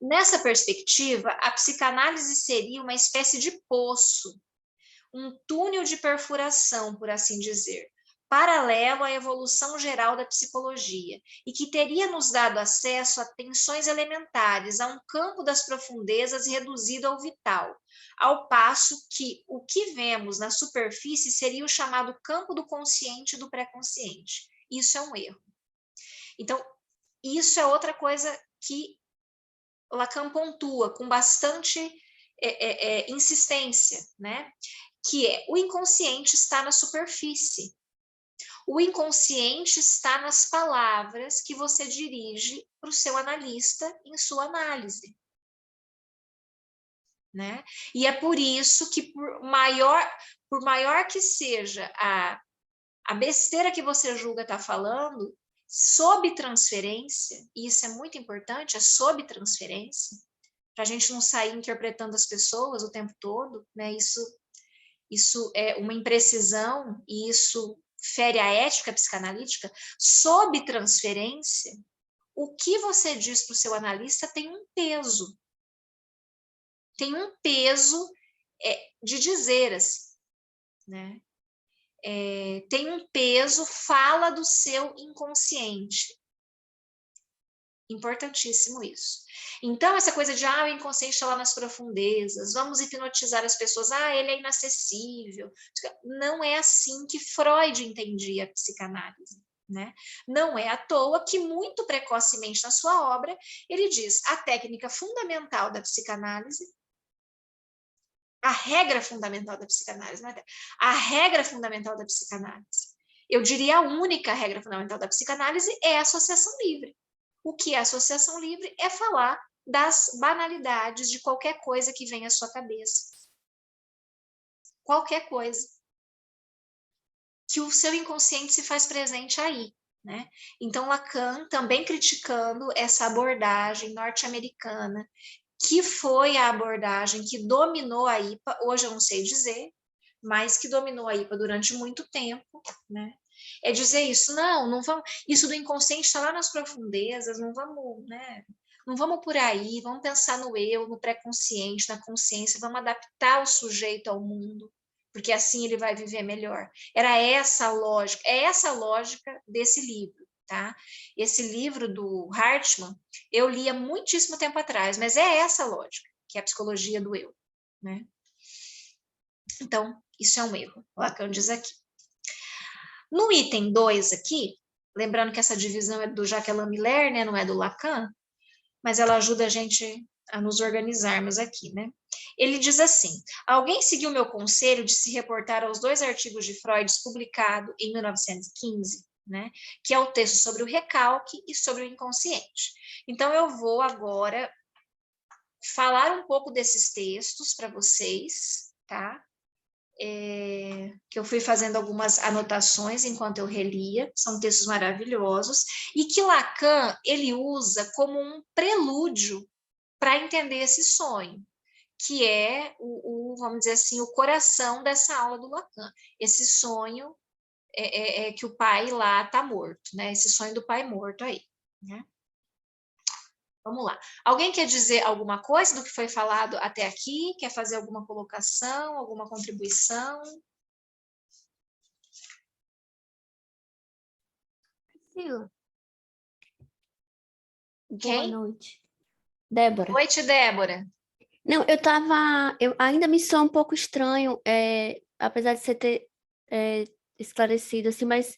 Nessa perspectiva, a psicanálise seria uma espécie de poço, um túnel de perfuração, por assim dizer, paralelo à evolução geral da psicologia, e que teria nos dado acesso a tensões elementares, a um campo das profundezas reduzido ao vital, ao passo que o que vemos na superfície seria o chamado campo do consciente e do pré-consciente. Isso é um erro. Então, isso é outra coisa que Lacan pontua com bastante insistência, né? Que é o inconsciente está na superfície. O inconsciente está nas palavras que você dirige para o seu analista em sua análise. Né? E é por isso que, por maior que seja a besteira que você julga estar falando, sob transferência, e isso é muito importante, é sob transferência, para a gente não sair interpretando as pessoas o tempo todo, né? Isso é uma imprecisão e isso fere a ética psicanalítica. Sob transferência, o que você diz para o seu analista tem um peso. Tem um peso de dizer assim, né? Tem um peso, fala do seu inconsciente. Importantíssimo isso. Então, essa coisa de, o inconsciente está lá nas profundezas, vamos hipnotizar as pessoas, ele é inacessível. Não é assim que Freud entendia a psicanálise, né? Não é à toa que, muito precocemente na sua obra, ele diz a técnica fundamental da psicanálise, a regra fundamental da psicanálise, não é? A regra fundamental da psicanálise, eu diria a única regra fundamental da psicanálise é a associação livre. O que é associação livre é falar das banalidades de qualquer coisa que venha à sua cabeça. Qualquer coisa. Que o seu inconsciente se faz presente aí, né? Então, Lacan também criticando essa abordagem norte-americana, que foi a abordagem que dominou a IPA, hoje eu não sei dizer, mas que dominou a IPA durante muito tempo, né? É dizer isso, não vamos, isso do inconsciente está lá nas profundezas, não vamos, né? Não vamos por aí, vamos pensar no eu, no pré-consciente, na consciência, vamos adaptar o sujeito ao mundo, porque assim ele vai viver melhor. Era essa a lógica, é essa a lógica desse livro, tá? Esse livro do Hartmann, eu li há muitíssimo tempo atrás, mas é essa a lógica, que é a psicologia do eu, né? Então, isso é um erro, Lacan diz aqui. No item 2 aqui, lembrando que essa divisão é do Jacques Miller, né, não é do Lacan, mas ela ajuda a gente a nos organizarmos aqui, né? Ele diz assim, alguém seguiu meu conselho de se reportar aos 2 artigos de Freud publicados em 1915, né? Que é o texto sobre o recalque e sobre o inconsciente. Então, eu vou agora falar um pouco desses textos para vocês, tá? Que eu fui fazendo algumas anotações enquanto eu relia, são textos maravilhosos, e que Lacan, ele usa como um prelúdio para entender esse sonho, que é, vamos dizer assim, o coração dessa aula do Lacan, esse sonho que o pai lá está morto, né? Esse sonho do pai morto aí, né? Vamos lá. Alguém quer dizer alguma coisa do que foi falado até aqui? Quer fazer alguma colocação, alguma contribuição? Priscila. Quem? Boa noite. Débora. Boa noite, Débora. Não, eu ainda me soa um pouco estranho, apesar de você ter esclarecido, assim, mas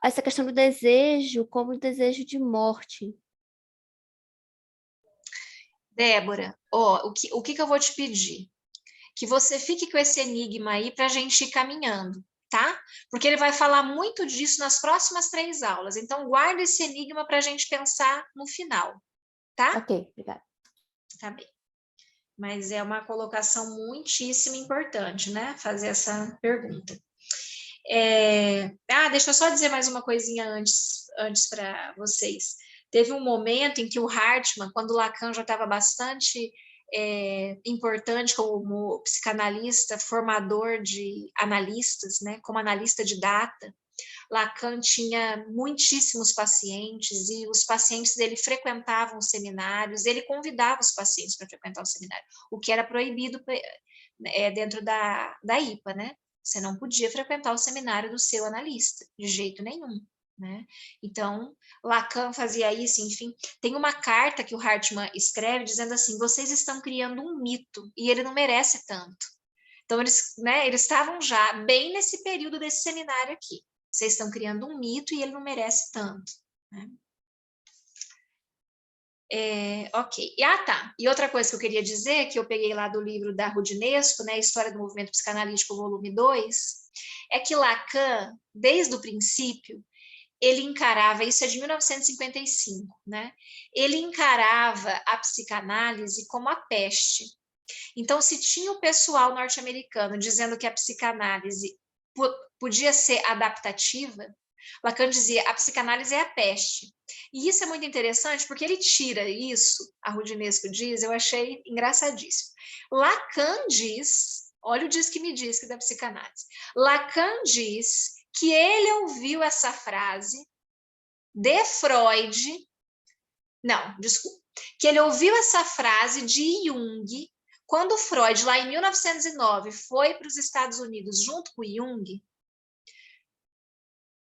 essa questão do desejo como desejo de morte. Débora, o que eu vou te pedir? Que você fique com esse enigma aí para a gente ir caminhando, tá? Porque ele vai falar muito disso nas próximas 3 aulas. Então, guarda esse enigma para a gente pensar no final, tá? Ok, obrigada. Tá bem. Mas é uma colocação muitíssimo importante, né? Fazer essa pergunta. Deixa eu só dizer mais uma coisinha antes para vocês. Teve um momento em que o Hartmann, quando o Lacan já estava bastante importante como psicanalista, formador de analistas, né, como analista de data, Lacan tinha muitíssimos pacientes e os pacientes dele frequentavam os seminários, ele convidava os pacientes para frequentar o seminário, o que era proibido dentro da IPA, né? Você não podia frequentar o seminário do seu analista, de jeito nenhum, né? Então, Lacan fazia isso, enfim. Tem uma carta que o Hartmann escreve dizendo assim, vocês estão criando um mito e ele não merece tanto. Então, eles estavam já bem nesse período desse seminário aqui. Vocês estão criando um mito e ele não merece tanto, né? Ok. Tá. E outra coisa que eu queria dizer, que eu peguei lá do livro da Rudinesco, né, História do Movimento Psicanalítico, volume 2, é que Lacan, desde o princípio, ele encarava, isso é de 1955, né? Ele encarava a psicanálise como a peste. Então, se tinha o pessoal norte-americano dizendo que a psicanálise podia ser adaptativa, Lacan dizia a psicanálise é a peste. E isso é muito interessante porque ele tira isso, a Rudinesco diz, eu achei engraçadíssimo. Lacan diz, olha o diz que me diz que da psicanálise. Lacan diz que ele ouviu essa frase de Freud, não, desculpa, que ele ouviu essa frase de Jung quando Freud, lá em 1909, foi para os Estados Unidos junto com Jung.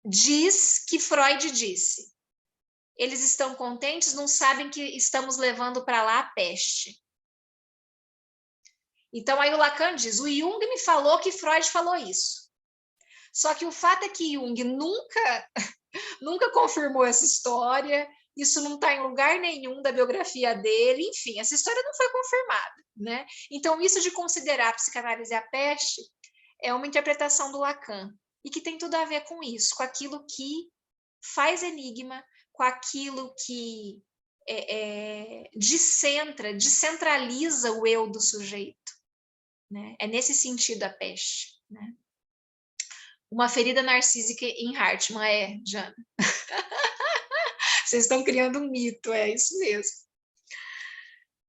Diz que Freud disse, eles estão contentes, não sabem que estamos levando para lá a peste. Então, aí o Lacan diz, o Jung me falou que Freud falou isso. Só que o fato é que Jung nunca confirmou essa história, isso não está em lugar nenhum da biografia dele, enfim, essa história não foi confirmada, né? Então, isso de considerar a psicanálise a peste é uma interpretação do Lacan, e que tem tudo a ver com isso, com aquilo que faz enigma, com aquilo que descentraliza o eu do sujeito, né? É nesse sentido a peste, né? Uma ferida narcísica em Hartmann, Jana. Vocês estão criando um mito, é isso mesmo.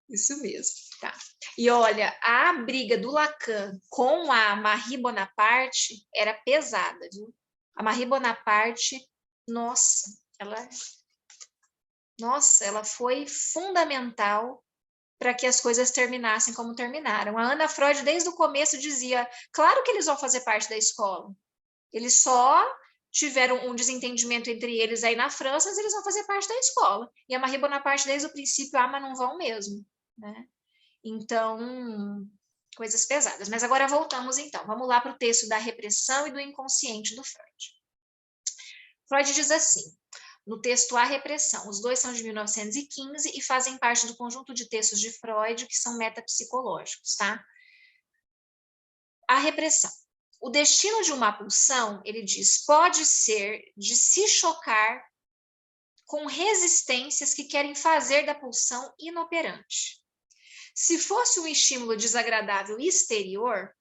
Isso mesmo, tá. E olha, a briga do Lacan com a Marie Bonaparte era pesada, viu? A Marie Bonaparte, nossa, ela foi fundamental para que as coisas terminassem como terminaram. A Ana Freud, desde o começo, dizia, claro que eles vão fazer parte da escola. Eles só tiveram um desentendimento entre eles aí na França, mas eles vão fazer parte da escola. E a Marie Bonaparte, desde o princípio, mas não vão mesmo, né? Então, coisas pesadas. Mas agora voltamos, então. Vamos lá para o texto da repressão e do inconsciente do Freud. Freud diz assim, no texto A Repressão, os dois são de 1915 e fazem parte do conjunto de textos de Freud que são metapsicológicos, tá? A repressão. O destino de uma pulsão, ele diz, pode ser de se chocar com resistências que querem fazer da pulsão inoperante. Se fosse um estímulo desagradável exterior,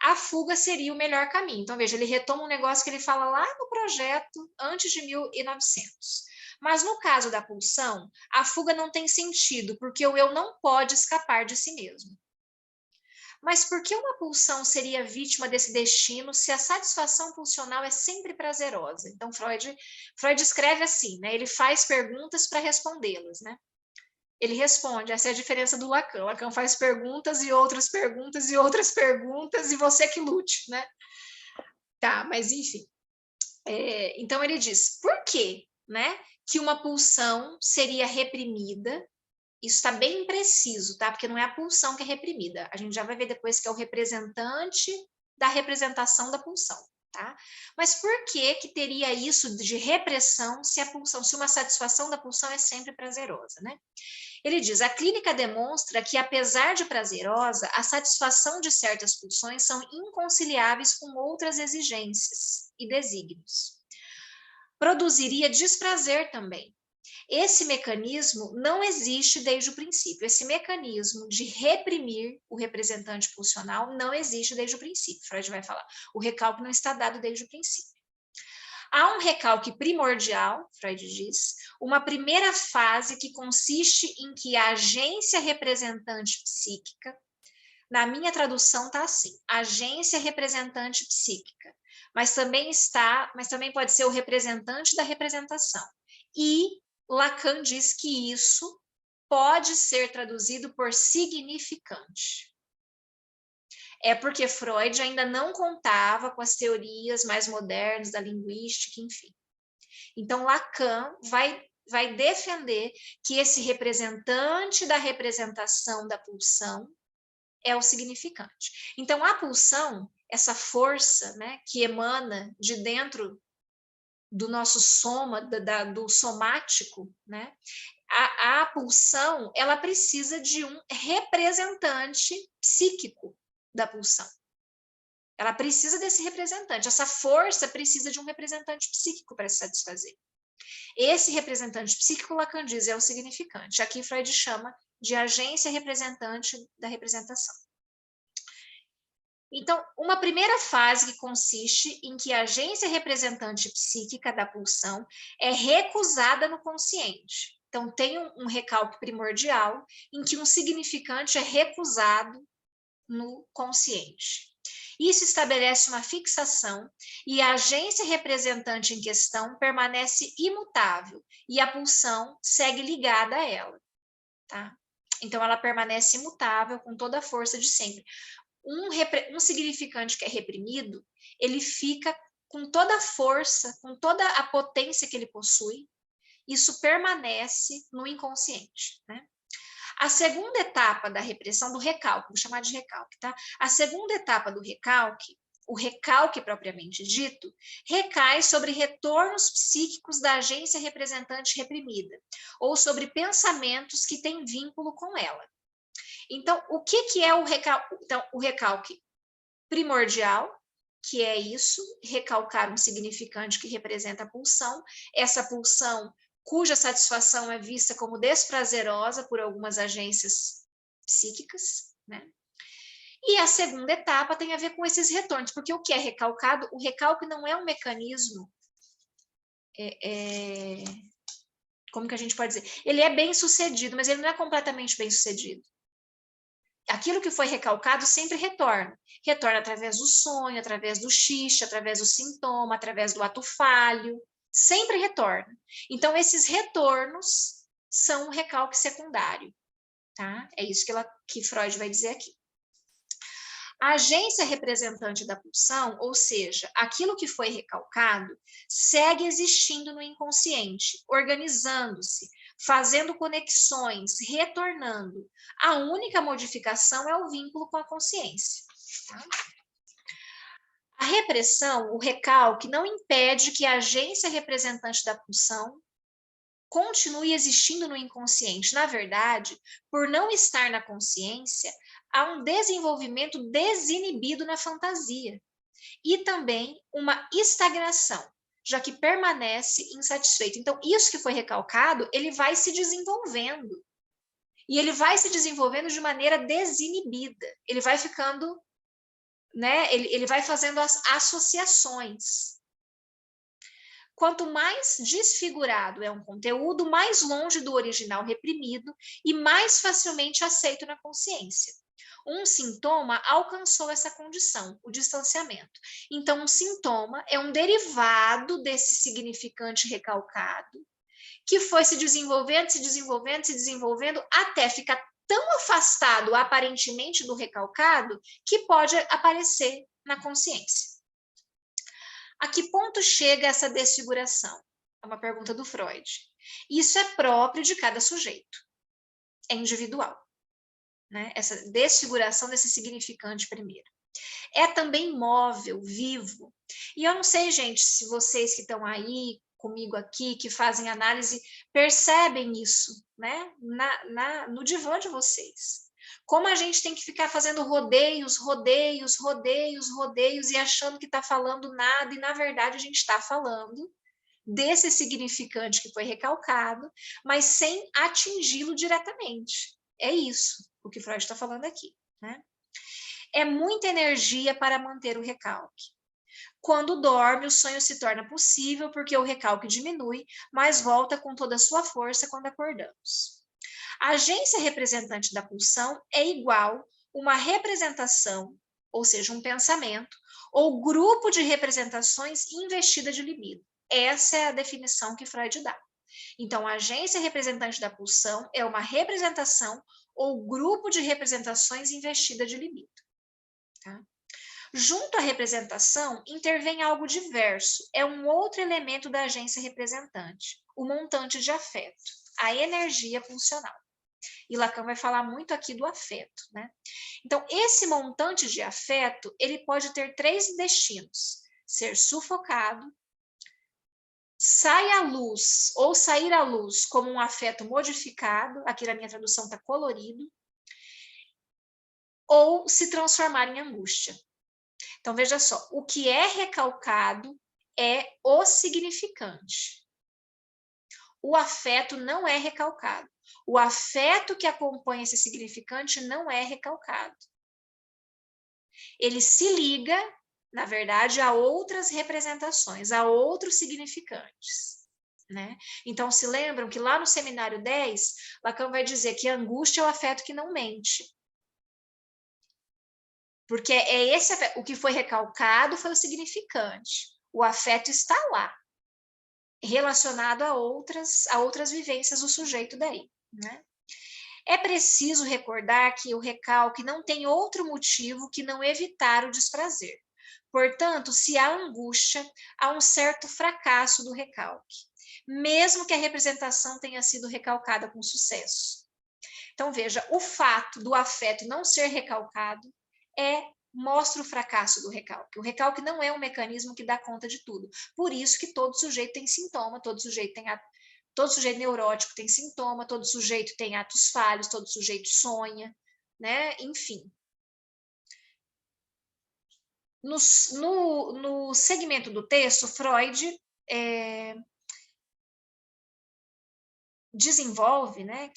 a fuga seria o melhor caminho. Então, veja, ele retoma um negócio que ele fala lá no projeto antes de 1900. Mas no caso da pulsão, a fuga não tem sentido, porque o eu não pode escapar de si mesmo. Mas por que uma pulsão seria vítima desse destino se a satisfação pulsional é sempre prazerosa? Então, Freud escreve assim, né? Ele faz perguntas para respondê-las, né? Ele responde, essa é a diferença do Lacan. Lacan faz perguntas e outras perguntas e outras perguntas e você que lute, né? Tá, mas enfim. Então ele diz, por quê, né, que uma pulsão seria reprimida? Isso está bem impreciso, tá? Porque não é a pulsão que é reprimida. A gente já vai ver depois que é o representante da representação da pulsão, tá? Mas por que teria isso de repressão se uma satisfação da pulsão é sempre prazerosa, né? Ele diz, a clínica demonstra que, apesar de prazerosa, a satisfação de certas pulsões são inconciliáveis com outras exigências e desígnios. Produziria desprazer também. Esse mecanismo não existe desde o princípio. Esse mecanismo de reprimir o representante pulsional não existe desde o princípio. Freud vai falar, o recalque não está dado desde o princípio. Há um recalque primordial, Freud diz, uma primeira fase que consiste em que a agência representante psíquica, na minha tradução está assim, agência representante psíquica, mas também pode ser o representante da representação. E Lacan diz que isso pode ser traduzido por significante. É porque Freud ainda não contava com as teorias mais modernas da linguística, enfim. Então, Lacan vai defender que esse representante da representação da pulsão é o significante. Então, a pulsão, essa força, né, que emana de dentro do nosso soma, do somático, né, a pulsão, ela precisa de um representante psíquico da pulsão. Ela precisa desse representante. Essa força precisa de um representante psíquico para se satisfazer. Esse representante psíquico, Lacan diz, é o significante. Aqui Freud chama de agência representante da representação. Então, uma primeira fase que consiste em que a agência representante psíquica da pulsão é recusada no consciente. Então, tem um recalque primordial em que um significante é recusado no consciente. Isso estabelece uma fixação e a agência representante em questão permanece imutável e a pulsão segue ligada a ela. Tá? Então, ela permanece imutável com toda a força de sempre. Um significante que é reprimido, ele fica com toda a força, com toda a potência que ele possui, isso permanece no inconsciente, né? A segunda etapa da repressão do recalque, vou chamar de recalque, tá? A segunda etapa do recalque, o recalque propriamente dito, recai sobre retornos psíquicos da agência representante reprimida, ou sobre pensamentos que têm vínculo com ela. Então, o que é o recalque? Então, o recalque primordial, que é isso, recalcar um significante que representa a pulsão, essa pulsão cuja satisfação é vista como desprazerosa por algumas agências psíquicas, né? E a segunda etapa tem a ver com esses retornos, porque o que é recalcado, o recalque não é um mecanismo, como que a gente pode dizer? Ele é bem sucedido, mas ele não é completamente bem sucedido. Aquilo que foi recalcado sempre retorna. Retorna através do sonho, através do xixi, através do sintoma, através do ato falho. Sempre retorna. Então, esses retornos são um recalque secundário. Tá? É isso que Freud vai dizer aqui. A agência representante da pulsão, ou seja, aquilo que foi recalcado, segue existindo no inconsciente, organizando-se, fazendo conexões, retornando. A única modificação é o vínculo com a consciência. Tá? A repressão, o recalque, não impede que a agência representante da pulsão continue existindo no inconsciente. Na verdade, por não estar na consciência, há um desenvolvimento desinibido na fantasia e também uma estagnação, já que permanece insatisfeito. Então, isso que foi recalcado, ele vai se desenvolvendo. E ele vai se desenvolvendo de maneira desinibida. Ele vai ficando, né? Ele vai fazendo as associações. Quanto mais desfigurado é um conteúdo, mais longe do original reprimido e mais facilmente aceito na consciência. Um sintoma alcançou essa condição, o distanciamento. Então, um sintoma é um derivado desse significante recalcado, que foi se desenvolvendo, se desenvolvendo, se desenvolvendo, até ficar tão afastado aparentemente do recalcado que pode aparecer na consciência. A que ponto chega essa desfiguração? É uma pergunta do Freud. Isso é próprio de cada sujeito. É individual. Né? Essa desfiguração desse significante primeiro. É também móvel, vivo. E eu não sei, gente, se vocês que estão aí comigo aqui, que fazem análise, percebem isso, né? No divã de vocês. Como a gente tem que ficar fazendo rodeios e achando que está falando nada, e na verdade a gente está falando desse significante que foi recalcado, mas sem atingi-lo diretamente. É isso o que Freud está falando aqui, né? É muita energia para manter o recalque. Quando dorme, o sonho se torna possível porque o recalque diminui, mas volta com toda a sua força quando acordamos. A agência representante da pulsão é igual uma representação, ou seja, um pensamento, ou grupo de representações investida de libido. Essa é a definição que Freud dá. Então, a agência representante da pulsão é uma representação ou grupo de representações investida de libido. Tá? Junto à representação, intervém algo diverso, é um outro elemento da agência representante, o montante de afeto, a energia pulsional. E Lacan vai falar muito aqui do afeto, né? Então, esse montante de afeto, ele pode ter 3 destinos: ser sufocado, sair à luz como um afeto modificado, aqui na minha tradução está colorido, ou se transformar em angústia. Então, veja só, o que é recalcado é o significante. O afeto não é recalcado. O afeto que acompanha esse significante não é recalcado. Ele se liga, na verdade, a outras representações, a outros significantes. Né? Então, se lembram que lá no seminário 10, Lacan vai dizer que a angústia é o afeto que não mente. Porque é esse afeto, o que foi recalcado foi o significante. O afeto está lá, relacionado a outras vivências do sujeito daí. Né? É preciso recordar que o recalque não tem outro motivo que não evitar o desprazer. Portanto, se há angústia, há um certo fracasso do recalque, mesmo que a representação tenha sido recalcada com sucesso. Então, veja, o fato do afeto não ser recalcado mostra o fracasso do recalque. O recalque não é um mecanismo que dá conta de tudo. Por isso que todo sujeito tem sintoma, todo sujeito neurótico tem sintoma, todo sujeito tem atos falhos, todo sujeito sonha, né? Enfim. No segmento do texto, Freud desenvolve, né,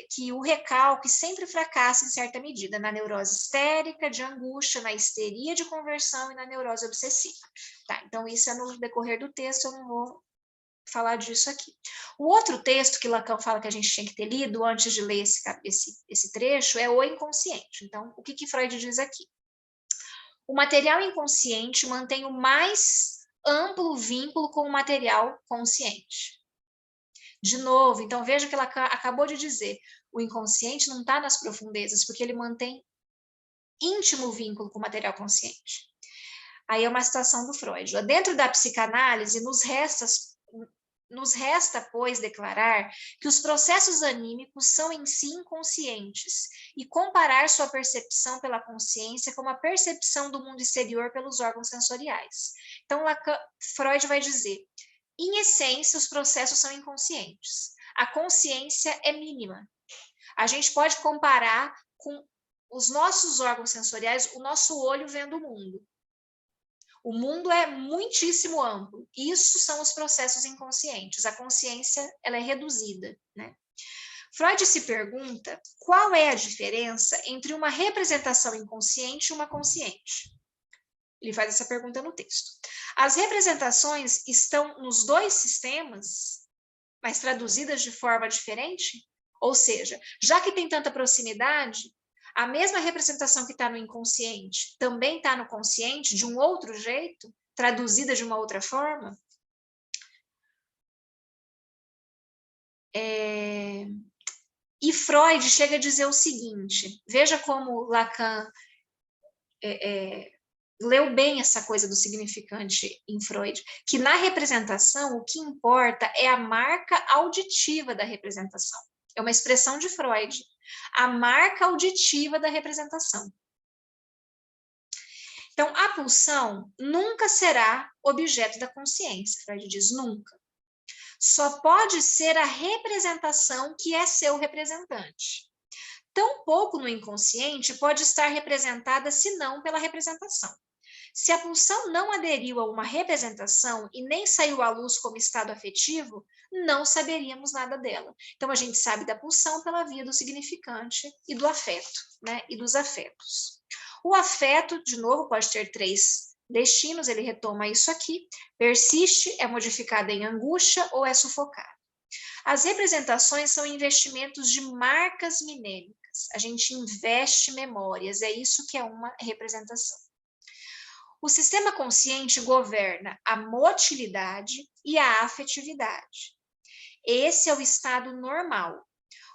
que o recalque sempre fracassa em certa medida na neurose histérica, de angústia, na histeria de conversão e na neurose obsessiva. Tá, então, isso é no decorrer do texto, eu não vou falar disso aqui. O outro texto que Lacan fala que a gente tinha que ter lido antes de ler esse trecho é o inconsciente. Então, o que Freud diz aqui? O material inconsciente mantém o mais amplo vínculo com o material consciente. De novo, então veja que ela acabou de dizer, o inconsciente não está nas profundezas, porque ele mantém íntimo vínculo com o material consciente. Aí é uma citação do Freud. Dentro da psicanálise, nos resta, pois, declarar que os processos anímicos são em si inconscientes e comparar sua percepção pela consciência com a percepção do mundo exterior pelos órgãos sensoriais. Então, Freud vai dizer, em essência, os processos são inconscientes. A consciência é mínima. A gente pode comparar com os nossos órgãos sensoriais, o nosso olho vendo o mundo. O mundo é muitíssimo amplo. Isso são os processos inconscientes. A consciência, ela é reduzida, né? Freud se pergunta qual é a diferença entre uma representação inconsciente e uma consciente. Ele faz essa pergunta no texto. As representações estão nos dois sistemas, mas traduzidas de forma diferente? Ou seja, já que tem tanta proximidade, a mesma representação que está no inconsciente também está no consciente de um outro jeito, traduzida de uma outra forma? E Freud chega a dizer o seguinte, veja como Lacan leu bem essa coisa do significante em Freud, que na representação o que importa é a marca auditiva da representação. É uma expressão de Freud. A marca auditiva da representação. Então, a pulsão nunca será objeto da consciência, Freud diz, nunca. Só pode ser a representação que é seu representante. Tampouco no inconsciente pode estar representada senão pela representação. Se a pulsão não aderiu a uma representação e nem saiu à luz como estado afetivo, não saberíamos nada dela. Então, a gente sabe da pulsão pela via do significante e do afeto, né? E dos afetos. O afeto, de novo, pode ter 3 destinos, ele retoma isso aqui. Persiste, é modificada em angústia ou é sufocada. As representações são investimentos de marcas minêmicas. A gente investe memórias, é isso que é uma representação. O sistema consciente governa a motilidade e a afetividade. Esse é o estado normal.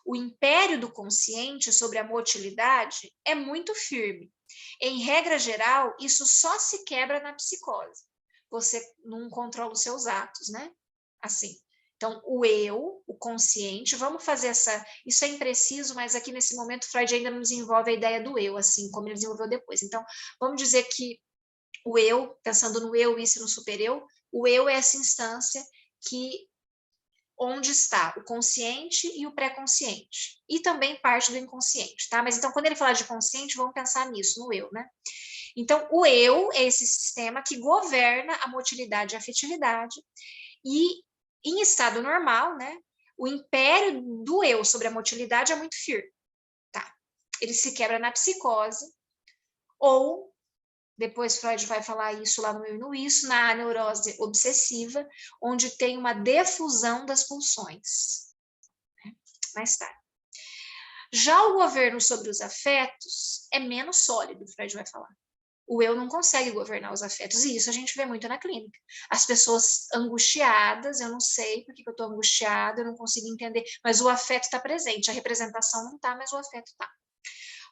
O império do consciente sobre a motilidade é muito firme. Em regra geral, isso só se quebra na psicose. Você não controla os seus atos, né? Assim. Então, o eu, o consciente, vamos fazer essa... Isso é impreciso, mas aqui nesse momento Freud ainda não desenvolve a ideia do eu, assim como ele desenvolveu depois. Então, vamos dizer que o eu, pensando no eu, isso e no super-eu, o eu é essa instância que onde está o consciente e o pré-consciente, e também parte do inconsciente, tá? Mas então, quando ele falar de consciente, vamos pensar nisso, no eu, né? Então, o eu é esse sistema que governa a motilidade e a afetividade, e em estado normal, né, o império do eu sobre a motilidade é muito firme, tá? Ele se quebra na psicose, ou depois Freud vai falar isso lá no Eu e no Isso, na neurose obsessiva, onde tem uma defusão das pulsões. Mais tarde. Já o governo sobre os afetos é menos sólido, Freud vai falar. O eu não consegue governar os afetos, e isso a gente vê muito na clínica. As pessoas angustiadas, eu não sei por que eu estou angustiada, eu não consigo entender, mas o afeto está presente, a representação não está, mas o afeto está.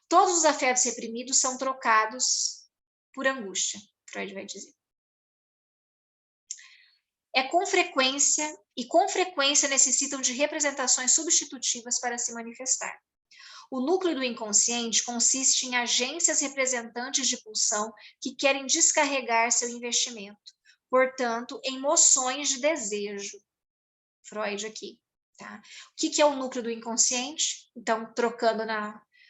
Todos os afetos reprimidos são trocados por angústia, Freud vai dizer. Com frequência necessitam de representações substitutivas para se manifestar. O núcleo do inconsciente consiste em agências representantes de pulsão que querem descarregar seu investimento, portanto, em moções de desejo. Freud aqui, tá? O que é o núcleo do inconsciente? Então, trocando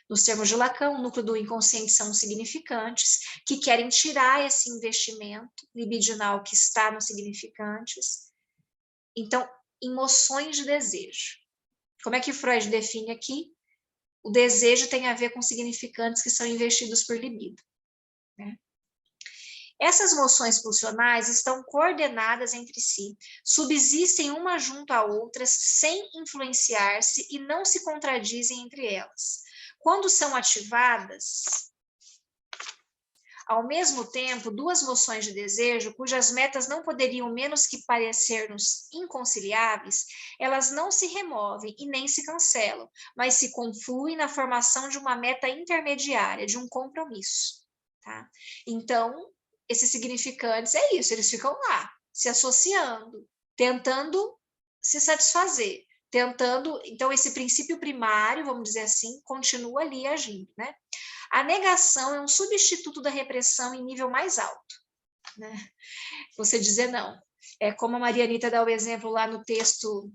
nos termos de Lacan, o núcleo do inconsciente são os significantes, que querem tirar esse investimento libidinal que está nos significantes. Então, emoções de desejo. Como é que Freud define aqui? O desejo tem a ver com significantes que são investidos por libido, né? Essas moções pulsionais estão coordenadas entre si, subsistem uma junto a outras sem influenciar-se e não se contradizem entre elas. Quando são ativadas, ao mesmo tempo, duas moções de desejo, cujas metas não poderiam menos que parecer-nos inconciliáveis, elas não se removem e nem se cancelam, mas se confluem na formação de uma meta intermediária, de um compromisso, tá? Então, esses significantes é isso, eles ficam lá, se associando, tentando se satisfazer, tentando... Então, esse princípio primário, vamos dizer assim, continua ali agindo, né? A negação é um substituto da repressão em nível mais alto, né? Você dizer não. É como a Maria Anitta dá o exemplo lá no texto,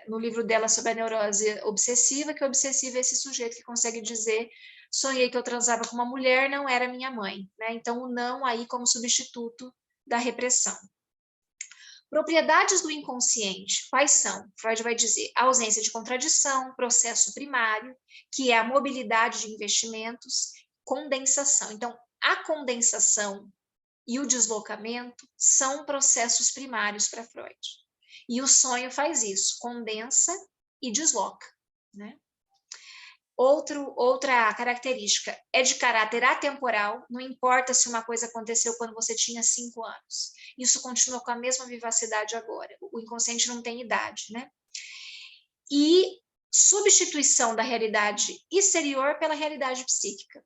no livro dela sobre a neurose obsessiva, que obsessiva é esse sujeito que consegue dizer: sonhei que eu transava com uma mulher, não era minha mãe, né? Então, o não aí como substituto da repressão. Propriedades do inconsciente, quais são? Freud vai dizer: a ausência de contradição, processo primário, que é a mobilidade de investimentos, condensação. Então, a condensação e o deslocamento são processos primários para Freud. E o sonho faz isso, condensa e desloca, né? Outra característica é de caráter atemporal, não importa se uma coisa aconteceu quando você tinha 5 anos. Isso continua com a mesma vivacidade agora. O inconsciente não tem idade, né? E substituição da realidade exterior pela realidade psíquica,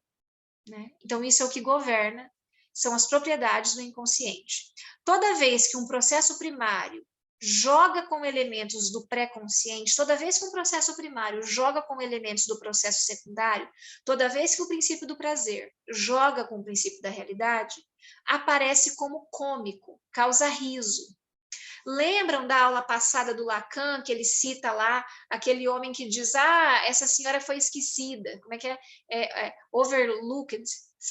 né? Então, isso é o que governa, são as propriedades do inconsciente. Toda vez que um processo primário joga com elementos do pré-consciente, toda vez que um processo primário joga com elementos do processo secundário, toda vez que o princípio do prazer joga com o princípio da realidade, aparece como cômico, causa riso. Lembram da aula passada do Lacan, que ele cita lá aquele homem que diz: essa senhora foi esquecida, como é que overlooked,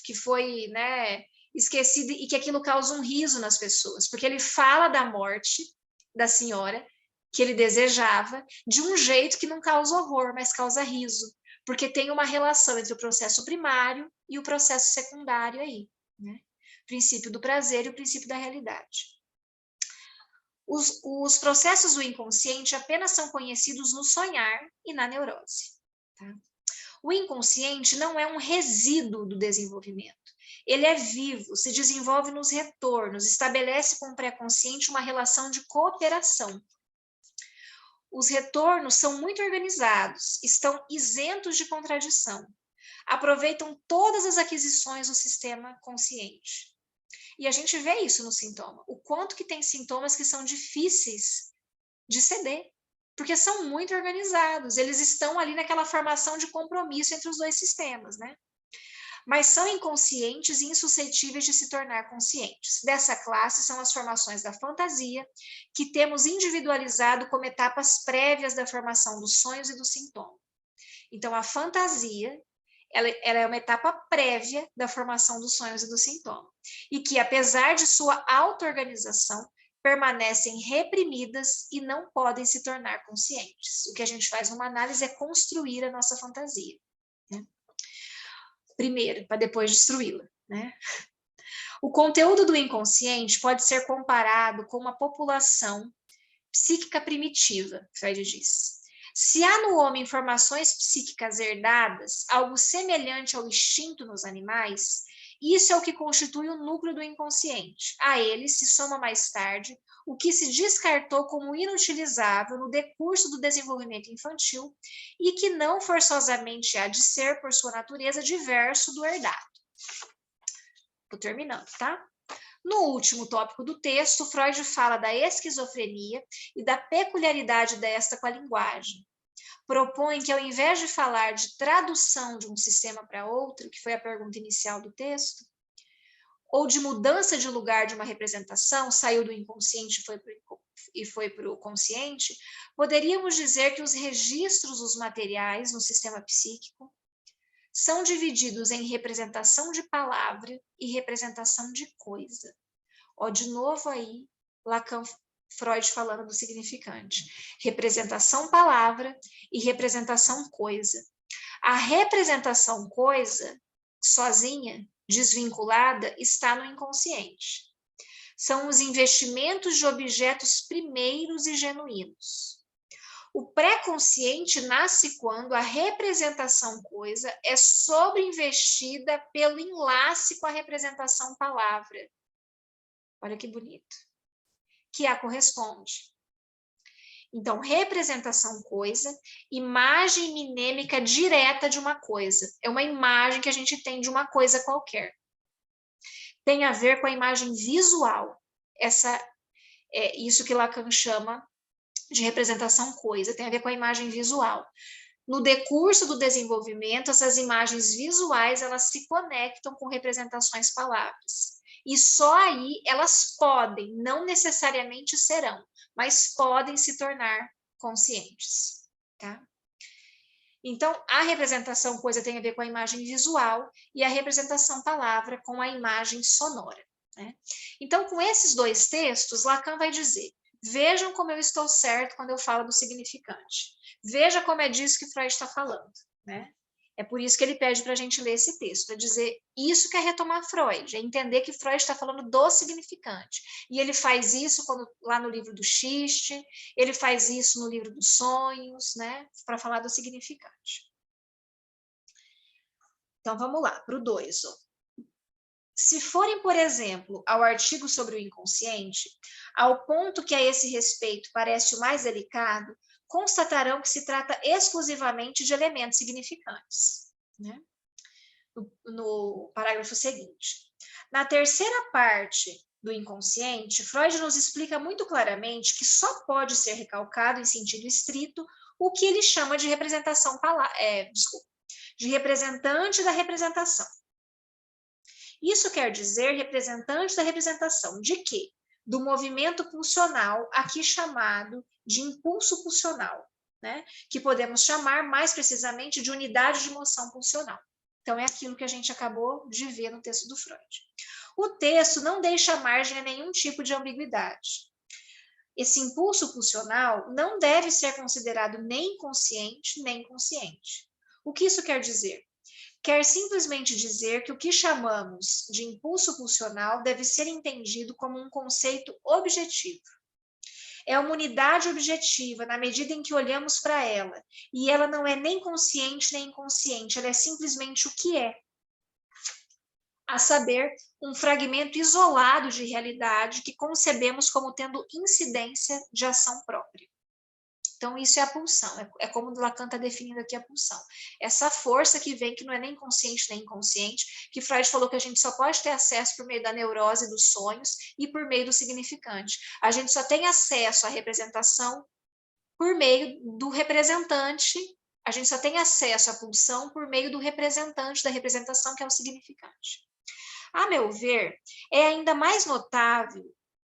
que foi, né, esquecida, e que aquilo causa um riso nas pessoas, porque ele fala da morte da senhora, que ele desejava, de um jeito que não causa horror, mas causa riso, porque tem uma relação entre o processo primário e o processo secundário aí, né? O princípio do prazer e o princípio da realidade. Os processos do inconsciente apenas são conhecidos no sonhar e na neurose, tá? O inconsciente não é um resíduo do desenvolvimento. Ele é vivo, se desenvolve nos retornos, estabelece com o pré-consciente uma relação de cooperação. Os retornos são muito organizados, estão isentos de contradição, aproveitam todas as aquisições do sistema consciente. E a gente vê isso no sintoma, o quanto que tem sintomas que são difíceis de ceder, porque são muito organizados, eles estão ali naquela formação de compromisso entre os dois sistemas, né? Mas são inconscientes e insuscetíveis de se tornar conscientes. Dessa classe são as formações da fantasia, que temos individualizado como etapas prévias da formação dos sonhos e do sintoma. Então, a fantasia, ela é uma etapa prévia da formação dos sonhos e do sintoma, e que, apesar de sua auto-organização, permanecem reprimidas e não podem se tornar conscientes. O que a gente faz numa análise é construir a nossa fantasia, né? Primeiro, para depois destruí-la, né? O conteúdo do inconsciente pode ser comparado com uma população psíquica primitiva, Freud diz. Se há no homem informações psíquicas herdadas, algo semelhante ao instinto nos animais, isso é o que constitui o núcleo do inconsciente. A ele se soma mais tarde o que se descartou como inutilizável no decurso do desenvolvimento infantil e que não forçosamente há de ser, por sua natureza, diverso do herdado. Estou terminando, tá? No último tópico do texto, Freud fala da esquizofrenia e da peculiaridade desta com a linguagem. Propõe que, ao invés de falar de tradução de um sistema para outro, que foi a pergunta inicial do texto, ou de mudança de lugar de uma representação, saiu do inconsciente e foi para o consciente, poderíamos dizer que os registros dos materiais no sistema psíquico são divididos em representação de palavra e representação de coisa. Ó, de novo aí, Lacan, Freud falando do significante. Representação palavra e representação coisa. A representação coisa, sozinha, desvinculada, está no inconsciente. São os investimentos de objetos primeiros e genuínos. O pré-consciente nasce quando a representação coisa é sobreinvestida pelo enlace com a representação palavra. Olha que bonito. Que a corresponde. Então, representação coisa, imagem minêmica direta de uma coisa. É uma imagem que a gente tem de uma coisa qualquer. Tem a ver com a imagem visual. Isso que Lacan chama de representação coisa, tem a ver com a imagem visual. No decurso do desenvolvimento, essas imagens visuais, elas se conectam com representações palavras. E só aí elas podem, não necessariamente serão, mas podem se tornar conscientes, tá? Então, a representação coisa tem a ver com a imagem visual e a representação palavra com a imagem sonora, né? Então, com esses dois textos, Lacan vai dizer: vejam como eu estou certo quando eu falo do significante. Veja como é disso que Freud está falando, né? É por isso que ele pede para a gente ler esse texto, para dizer isso que é retomar Freud, é entender que Freud está falando do significante. E ele faz isso lá no livro do Xiste, ele faz isso no livro dos sonhos, né? Para falar do significante. Então, vamos lá, para o 2. Se forem, por exemplo, ao artigo sobre o inconsciente, ao ponto que a esse respeito parece o mais delicado, constatarão que se trata exclusivamente de elementos significantes, né? No parágrafo seguinte. Na terceira parte do inconsciente, Freud nos explica muito claramente que só pode ser recalcado em sentido estrito o que ele chama de representação de representante da representação. Isso quer dizer representante da representação de quê? Do movimento pulsional, aqui chamado de impulso pulsional, né? Que podemos chamar mais precisamente de unidade de moção pulsional. Então, é aquilo que a gente acabou de ver no texto do Freud. O texto não deixa margem a nenhum tipo de ambiguidade. Esse impulso pulsional não deve ser considerado nem inconsciente, nem consciente. O que isso quer dizer? Quer simplesmente dizer que o que chamamos de impulso pulsional deve ser entendido como um conceito objetivo. É uma unidade objetiva na medida em que olhamos para ela, e ela não é nem consciente nem inconsciente, ela é simplesmente o que é. A saber, um fragmento isolado de realidade que concebemos como tendo incidência de ação própria. Então, isso é a pulsão, é como Lacan está definindo aqui a pulsão. Essa força que vem, que não é nem consciente nem inconsciente, que Freud falou que a gente só pode ter acesso por meio da neurose dos sonhos e por meio do significante. A gente só tem acesso à representação por meio do representante, a gente só tem acesso à pulsão por meio do representante da representação, que é o significante. A meu ver, é ainda mais notável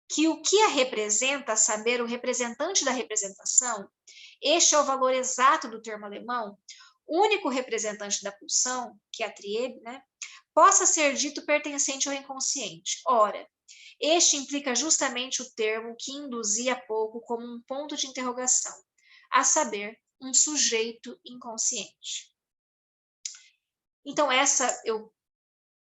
que o que a representa, a saber, o representante da representação, este é o valor exato do termo alemão, único representante da pulsão, que é a Triebe, né, possa ser dito pertencente ao inconsciente. Ora, este implica justamente o termo que induzi há pouco como um ponto de interrogação, a saber, um sujeito inconsciente. Então,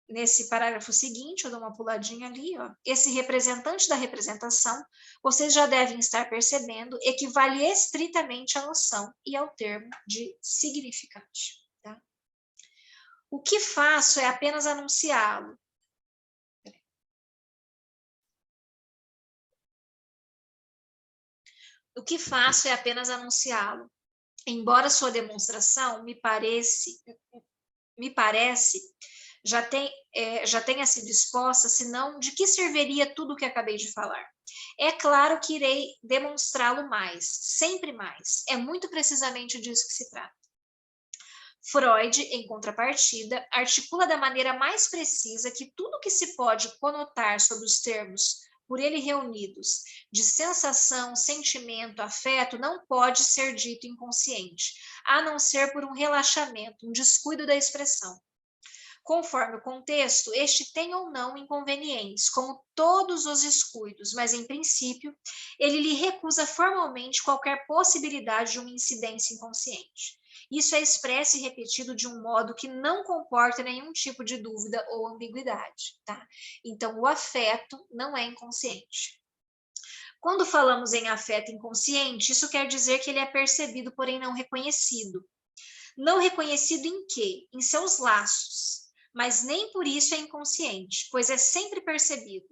nesse parágrafo seguinte, eu dou uma puladinha ali, ó, esse representante da representação, vocês já devem estar percebendo, equivale estritamente à noção e ao termo de significante. Tá? O que faço é apenas anunciá-lo. O que faço é apenas anunciá-lo. Embora sua demonstração me parece já tenha sido exposta, senão de que serviria tudo o que acabei de falar? É claro que irei demonstrá-lo mais, sempre mais. É muito precisamente disso que se trata. Freud, em contrapartida, articula da maneira mais precisa que tudo que se pode conotar sobre os termos por ele reunidos de sensação, sentimento, afeto, não pode ser dito inconsciente, a não ser por um relaxamento, um descuido da expressão. Conforme o contexto, este tem ou não inconvenientes, como todos os descuidos, mas, em princípio, ele lhe recusa formalmente qualquer possibilidade de uma incidência inconsciente. Isso é expresso e repetido de um modo que não comporta nenhum tipo de dúvida ou ambiguidade, tá? Então, o afeto não é inconsciente. Quando falamos em afeto inconsciente, isso quer dizer que ele é percebido, porém não reconhecido. Não reconhecido em quê? Em seus laços. Mas nem por isso é inconsciente, pois é sempre percebido.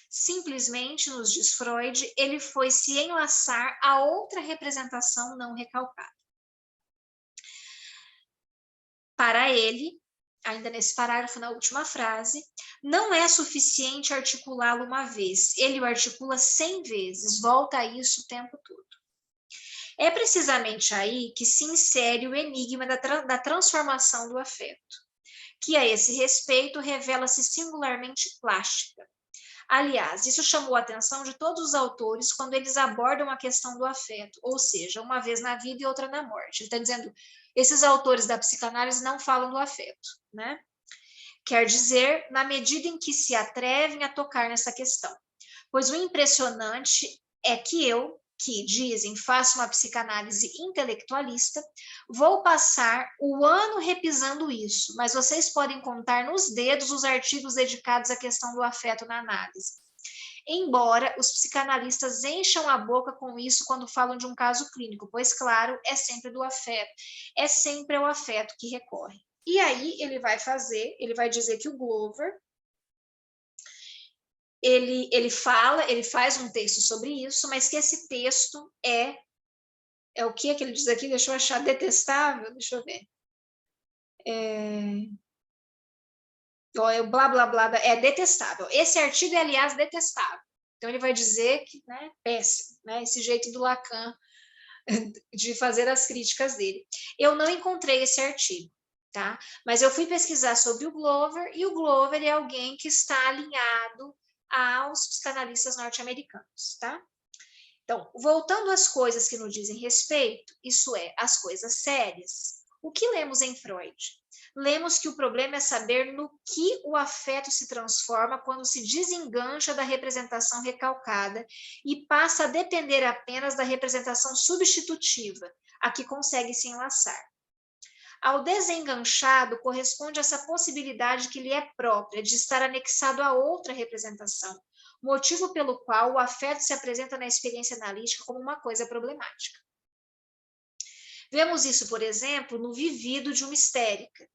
Simplesmente, nos diz Freud, ele foi se enlaçar a outra representação não recalcada. Para ele, ainda nesse parágrafo, na última frase, não é suficiente articulá-lo uma vez, ele o articula 100 vezes, volta a isso o tempo todo. É precisamente aí que se insere o enigma da transformação do afeto, que a esse respeito revela-se singularmente plástica. Aliás, isso chamou a atenção de todos os autores quando eles abordam a questão do afeto, ou seja, uma vez na vida e outra na morte. Ele está dizendo, esses autores da psicanálise não falam do afeto, né? Quer dizer, na medida em que se atrevem a tocar nessa questão. Pois o impressionante é que dizem, faço uma psicanálise intelectualista, vou passar o ano repisando isso, mas vocês podem contar nos dedos os artigos dedicados à questão do afeto na análise. Embora os psicanalistas encham a boca com isso quando falam de um caso clínico, pois, claro, é sempre do afeto, é sempre o afeto que recorre. E aí ele vai dizer que o Glover, ele faz um texto sobre isso, mas que esse texto é o que ele diz aqui, deixa eu achar, detestável, deixa eu ver. Blá, blá, blá, é detestável. Esse artigo é, aliás, detestável. Então, ele vai dizer que, né, péssimo, né, esse jeito do Lacan de fazer as críticas dele. Eu não encontrei esse artigo, tá? Mas eu fui pesquisar sobre o Glover, e o Glover é alguém que está alinhado aos psicanalistas norte-americanos, tá? Então, voltando às coisas que nos dizem respeito, isso é, as coisas sérias, o que lemos em Freud? Lemos que o problema é saber no que o afeto se transforma quando se desengancha da representação recalcada e passa a depender apenas da representação substitutiva, a que consegue se enlaçar. Ao desenganchado corresponde essa possibilidade que lhe é própria de estar anexado a outra representação, motivo pelo qual o afeto se apresenta na experiência analítica como uma coisa problemática. Vemos isso, por exemplo, no vivido de uma histérica.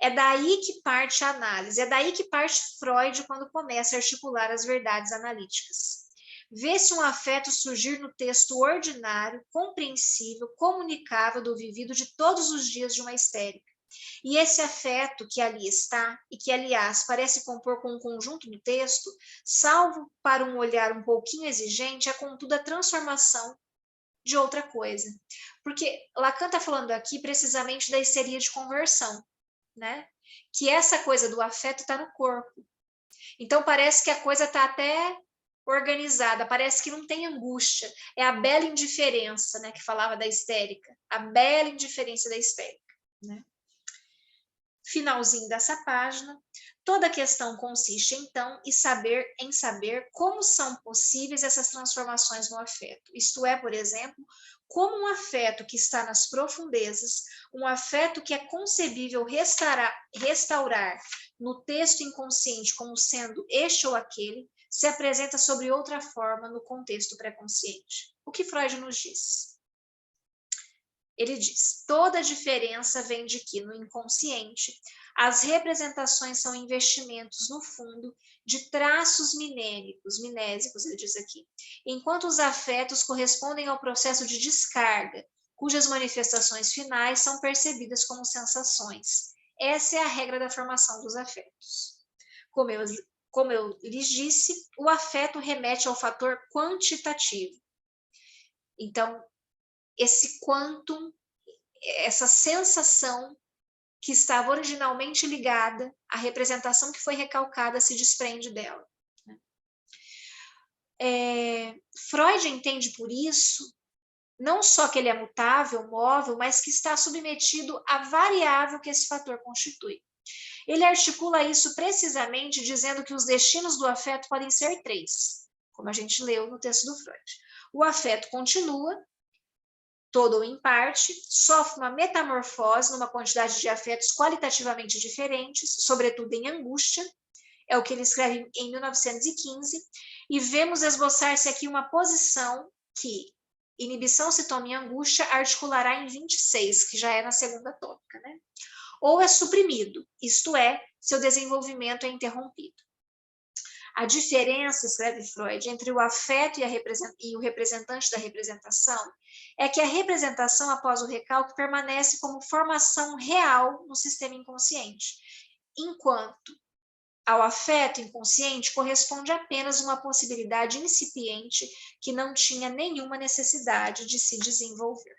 É daí que parte a análise, é daí que parte Freud quando começa a articular as verdades analíticas. Vê-se um afeto surgir no texto ordinário, compreensível, comunicável do vivido de todos os dias de uma histérica. E esse afeto que ali está, e que, aliás, parece compor com um conjunto do texto, salvo para um olhar um pouquinho exigente, é contudo a transformação de outra coisa. Porque Lacan está falando aqui precisamente da histeria de conversão, né? Que essa coisa do afeto está no corpo. Então parece que a coisa está até organizada, parece que não tem angústia. É a bela indiferença, né, que falava da histérica. A bela indiferença da histérica, né? Finalzinho dessa página. Toda a questão consiste, então, em saber como são possíveis essas transformações no afeto. Isto é, por exemplo, como um afeto que está nas profundezas, um afeto que é concebível restaurar no texto inconsciente como sendo este ou aquele, se apresenta sobre outra forma no contexto pré-consciente. O que Freud nos diz? Ele diz, toda a diferença vem de que, no inconsciente, as representações são investimentos, no fundo, de traços minésicos, ele diz aqui, enquanto os afetos correspondem ao processo de descarga, cujas manifestações finais são percebidas como sensações. Essa é a regra da formação dos afetos. Como eu lhes disse, o afeto remete ao fator quantitativo. Então, esse quantum, essa sensação que estava originalmente ligada à representação que foi recalcada se desprende dela. Freud entende por isso, não só que ele é mutável, móvel, mas que está submetido à variável que esse fator constitui. Ele articula isso precisamente dizendo que os destinos do afeto podem ser 3, como a gente leu no texto do Freud. O afeto continua, todo ou em parte, sofre uma metamorfose numa quantidade de afetos qualitativamente diferentes, sobretudo em angústia, é o que ele escreve em 1915, e vemos esboçar-se aqui uma posição que inibição, sintoma e angústia articulará em 26, que já é na segunda tópica, né? Ou é suprimido, isto é, seu desenvolvimento é interrompido. A diferença, escreve Freud, entre o afeto e o representante da representação é que a representação após o recalque permanece como formação real no sistema inconsciente, enquanto ao afeto inconsciente corresponde apenas uma possibilidade incipiente que não tinha nenhuma necessidade de se desenvolver.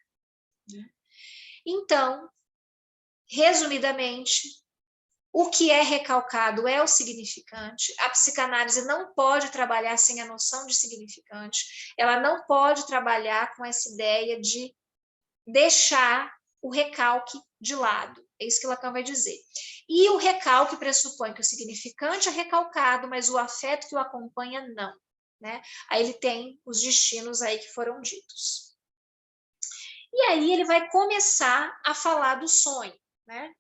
Então, resumidamente, o que é recalcado é o significante. A psicanálise não pode trabalhar sem a noção de significante. Ela não pode trabalhar com essa ideia de deixar o recalque de lado. É isso que Lacan vai dizer. E o recalque pressupõe que o significante é recalcado, mas o afeto que o acompanha não, né? Aí ele tem os destinos aí que foram ditos. E aí ele vai começar a falar do sonho, né?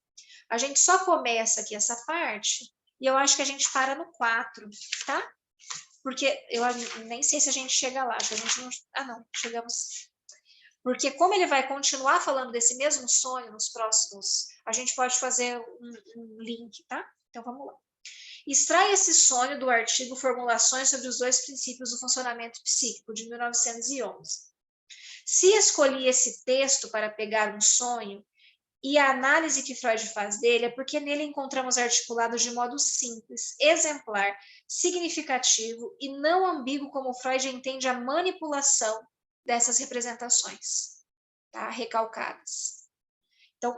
A gente só começa aqui essa parte e eu acho que a gente para no 4, tá? Porque eu nem sei se a gente chega lá, que a gente não... Ah, não, chegamos... Porque como ele vai continuar falando desse mesmo sonho nos próximos, a gente pode fazer um link, tá? Então vamos lá. Extrai esse sonho do artigo Formulações sobre os 2 princípios do funcionamento psíquico, de 1911. Se escolhi esse texto para pegar um sonho, e a análise que Freud faz dele é porque nele encontramos articulados de modo simples, exemplar, significativo e não ambíguo como Freud entende a manipulação dessas representações, tá? Recalcadas. Então,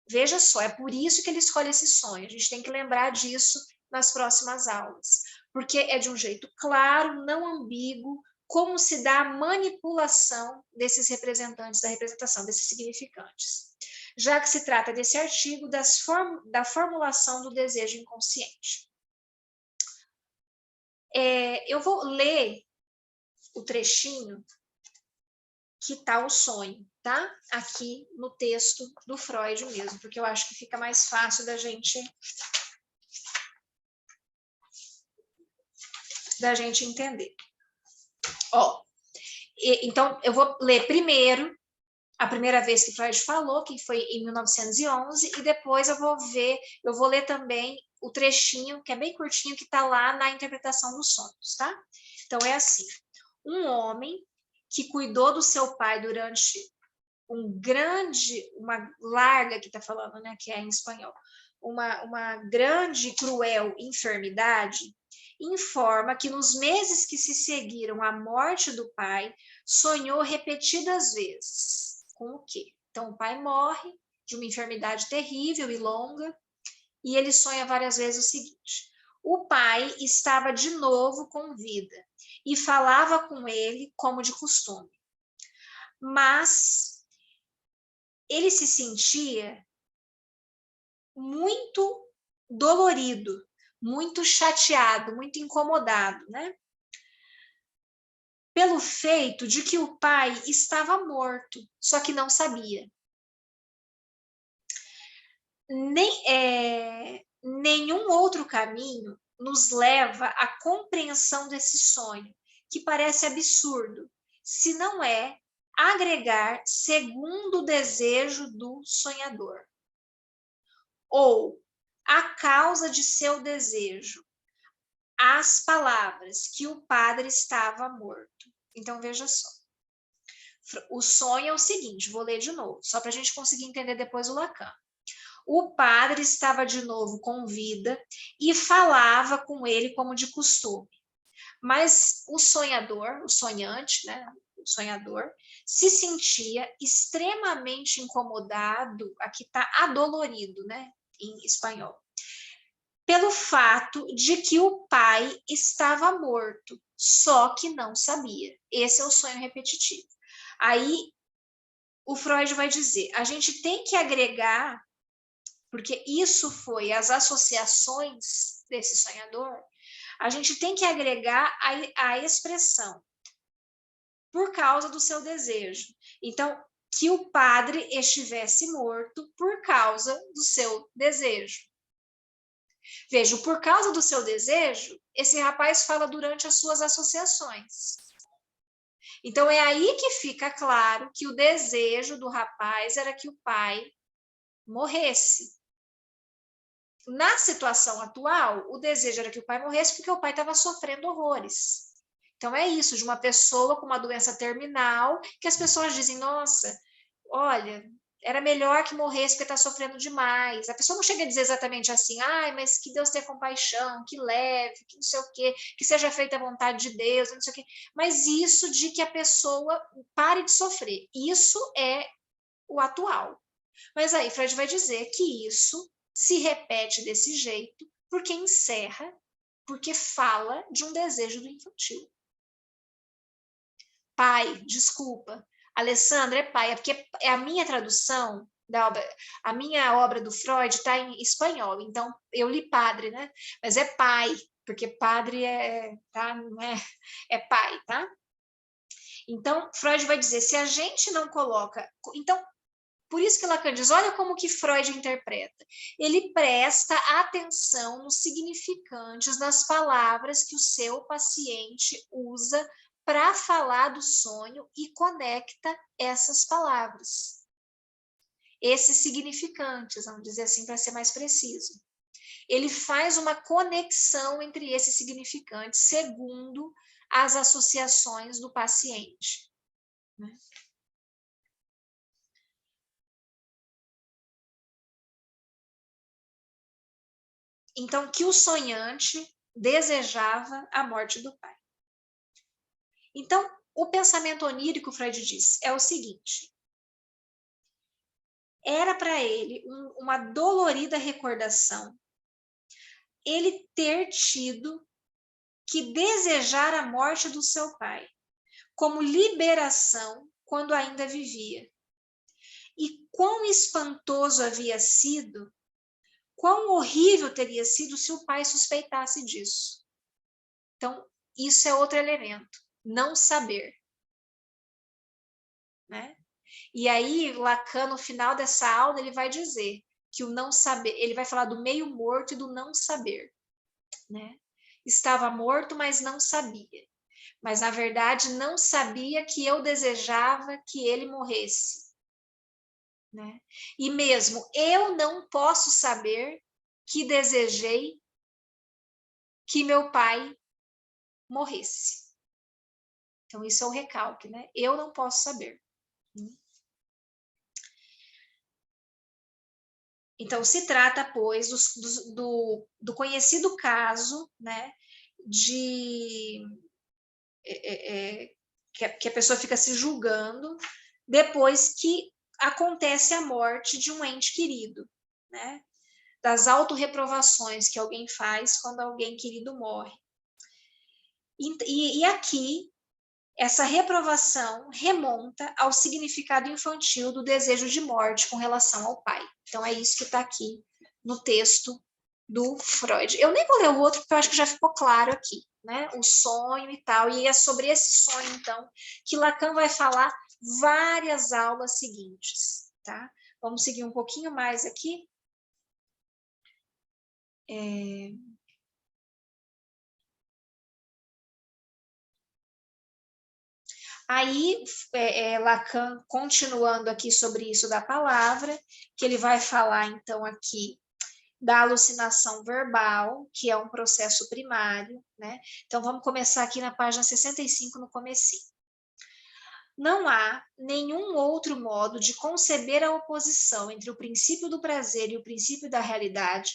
veja só, é por isso que ele escolhe esse sonho. A gente tem que lembrar disso nas próximas aulas, porque é de um jeito claro, não ambíguo, como se dá a manipulação desses representantes da representação, desses significantes. Já que se trata desse artigo da formulação do desejo inconsciente. Eu vou ler o trechinho que está o sonho, tá? Aqui no texto do Freud mesmo, porque eu acho que fica mais fácil da gente da gente entender. Ó, então, eu vou ler primeiro a primeira vez que Freud falou, que foi em 1911, e depois eu vou ler também o trechinho, que é bem curtinho, que está lá na interpretação dos sonhos, tá? Então, é assim, um homem que cuidou do seu pai durante uma larga, que está falando, né, que é em espanhol, uma grande, cruel enfermidade, informa que nos meses que se seguiram à morte do pai, sonhou repetidas vezes. Com o quê? Então, o pai morre de uma enfermidade terrível e longa, e ele sonha várias vezes o seguinte: o pai estava de novo com vida e falava com ele como de costume. Mas ele se sentia muito dolorido, muito chateado, muito incomodado, né? Pelo feito de que o pai estava morto, só que não sabia. Nenhum outro caminho nos leva à compreensão desse sonho, que parece absurdo, se não é agregar segundo o desejo do sonhador, ou a causa de seu desejo, as palavras que o padre estava morto. Então, veja só. O sonho é o seguinte, vou ler de novo, só para a gente conseguir entender depois o Lacan. O padre estava de novo com vida e falava com ele como de costume. Mas o sonhador, o sonhante, né, o sonhador, se sentia extremamente incomodado, aqui está adolorido, né, em espanhol, pelo fato de que o pai estava morto, só que não sabia. Esse é o sonho repetitivo. Aí o Freud vai dizer, a gente tem que agregar, porque isso foi as associações desse sonhador, a gente tem que agregar a expressão por causa do seu desejo. Então, que o padre estivesse morto por causa do seu desejo. Veja, por causa do seu desejo, esse rapaz fala durante as suas associações. Então, é aí que fica claro que o desejo do rapaz era que o pai morresse. Na situação atual, o desejo era que o pai morresse porque o pai estava sofrendo horrores. Então, é isso, de uma pessoa com uma doença terminal, que as pessoas dizem, nossa, olha, era melhor que morresse porque está sofrendo demais. A pessoa não chega a dizer exatamente assim, ai, mas que Deus tenha compaixão, que leve, que não sei o quê, que seja feita a vontade de Deus, não sei o quê. Mas isso de que a pessoa pare de sofrer, isso é o atual. Mas aí Freud vai dizer que isso se repete desse jeito porque encerra, porque fala de um desejo do infantil. Pai, desculpa, Alessandra é pai, é porque é a minha tradução da obra, a minha obra do Freud está em espanhol, então eu li padre, né? Mas é pai, porque padre tá, não é pai, tá? Então, Freud vai dizer, se a gente não coloca... Então, por isso que Lacan diz, olha como que Freud interpreta. Ele presta atenção nos significantes das palavras que o seu paciente usa para falar do sonho e conecta essas palavras. Esses significantes, vamos dizer assim, para ser mais preciso. Ele faz uma conexão entre esses significantes segundo as associações do paciente, né? Então, que o sonhante desejava a morte do pai. Então, o pensamento onírico, Freud diz, é o seguinte: era para ele uma dolorida recordação ele ter tido que desejar a morte do seu pai, como liberação quando ainda vivia. E quão espantoso havia sido, quão horrível teria sido se o pai suspeitasse disso. Então, isso é outro elemento, não saber. Né? E aí, Lacan, no final dessa aula, ele vai dizer que o não saber, ele vai falar do meio morto e do não saber, né? estava morto, mas não sabia. Mas, na verdade, não sabia que eu desejava que ele morresse. Né? E mesmo eu não posso saber que desejei que meu pai morresse. Então, isso é o recalque, né? Eu não posso saber. Então, se trata, pois, do conhecido caso, né, que a pessoa fica se julgando depois que acontece a morte de um ente querido, né? Das autorreprovações que alguém faz quando alguém querido morre. E aqui, essa reprovação remonta ao significado infantil do desejo de morte com relação ao pai. Então, é isso que está aqui no texto do Freud. Eu nem vou ler o outro, porque eu acho que já ficou claro aqui, né? O sonho e tal. E é sobre esse sonho, então, que Lacan vai falar várias aulas seguintes, tá? Vamos seguir um pouquinho mais aqui. Aí, Lacan, continuando aqui sobre isso da palavra, que ele vai falar, então, aqui da alucinação verbal, que é um processo primário, né? Então, vamos começar aqui na página 65, no comecinho. Não há nenhum outro modo de conceber a oposição entre o princípio do prazer e o princípio da realidade,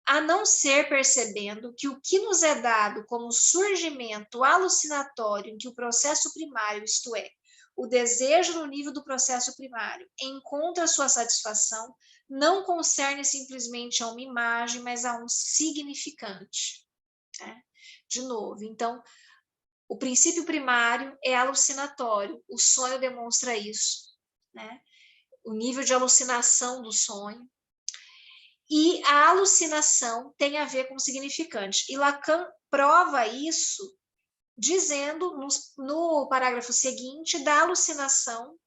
a não ser percebendo que o que nos é dado como surgimento alucinatório em que o processo primário, isto é, o desejo no nível do processo primário, encontra sua satisfação, não concerne simplesmente a uma imagem, mas a um significante. Né? De novo, então, o princípio primário é alucinatório, o sonho demonstra isso, né? O nível de alucinação do sonho. E a alucinação tem a ver com o significante. E Lacan prova isso dizendo no parágrafo seguinte da alucinação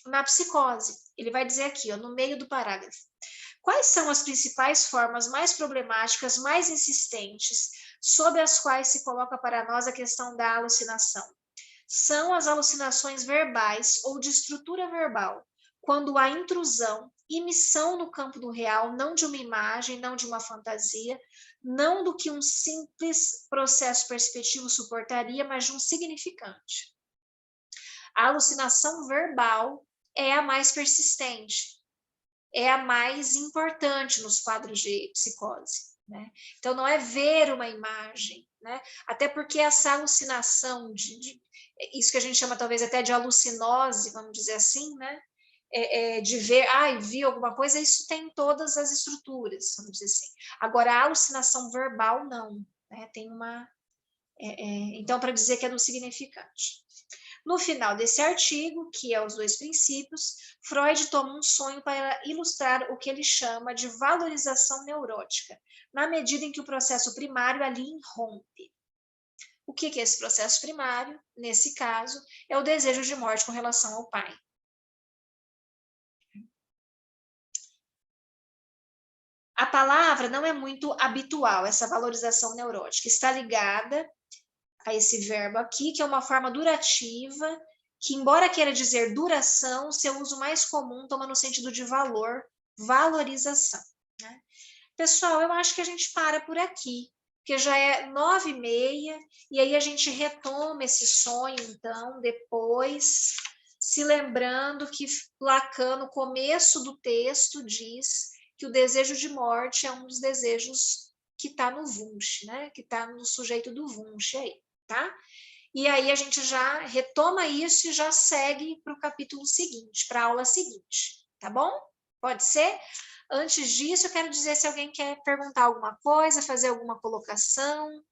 na psicose. Ele vai dizer aqui, ó, no meio do parágrafo. Quais são as principais formas mais problemáticas, mais insistentes, sob as quais se coloca para nós a questão da alucinação? São as alucinações verbais ou de estrutura verbal, quando há intrusão, imissão no campo do real, não de uma imagem, não de uma fantasia, não do que um simples processo perceptivo suportaria, mas de um significante. A alucinação verbal é a mais persistente, é a mais importante nos quadros de psicose. Né? Então, não é ver uma imagem, né? Até porque essa alucinação, isso que a gente chama talvez até de alucinose, vamos dizer assim, né? De ver, vi alguma coisa, isso tem todas as estruturas, vamos dizer assim. Agora, a alucinação verbal, não. Né? Tem uma... então, para dizer que é do significante. No final desse artigo, que é os dois princípios, Freud toma um sonho para ilustrar o que ele chama de valorização neurótica, na medida em que o processo primário ali irrompe. O que é esse processo primário? Nesse caso, é o desejo de morte com relação ao pai. A palavra não é muito habitual, essa valorização neurótica. Está ligada a esse verbo aqui, que é uma forma durativa, que embora queira dizer duração, seu uso mais comum toma no sentido de valor, valorização. Né? Pessoal, eu acho que a gente para por aqui, porque já é 9h30, e aí a gente retoma esse sonho, então, depois, se lembrando que Lacan, no começo do texto, diz que o desejo de morte é um dos desejos que está no Wunsch, né? Que está no sujeito do Wunsch aí, tá? E aí a gente já retoma isso e já segue para o capítulo seguinte, para a aula seguinte, tá bom? Pode ser? Antes disso, eu quero dizer se alguém quer perguntar alguma coisa, fazer alguma colocação.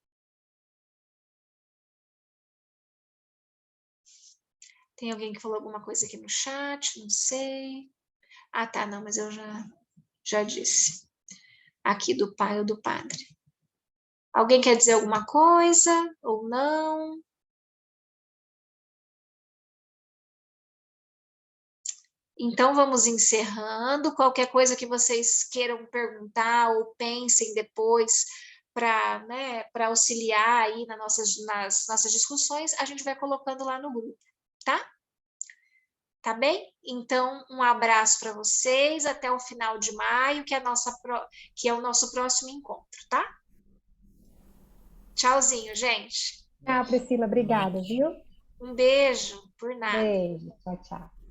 Tem alguém que falou alguma coisa aqui no chat? Não sei. Ah, tá, não, mas eu já disse. Aqui do pai ou do padre. Alguém quer dizer alguma coisa ou não? Então, vamos encerrando. Qualquer coisa que vocês queiram perguntar ou pensem depois, para auxiliar aí nas nossas discussões, a gente vai colocando lá no grupo, tá? Tá bem? Então, um abraço para vocês, até o final de maio, que é o nosso próximo encontro, tá? Tchauzinho, gente. Tchau, Priscila, obrigada, viu? Um beijo, por nada. Beijo, tchau, tchau.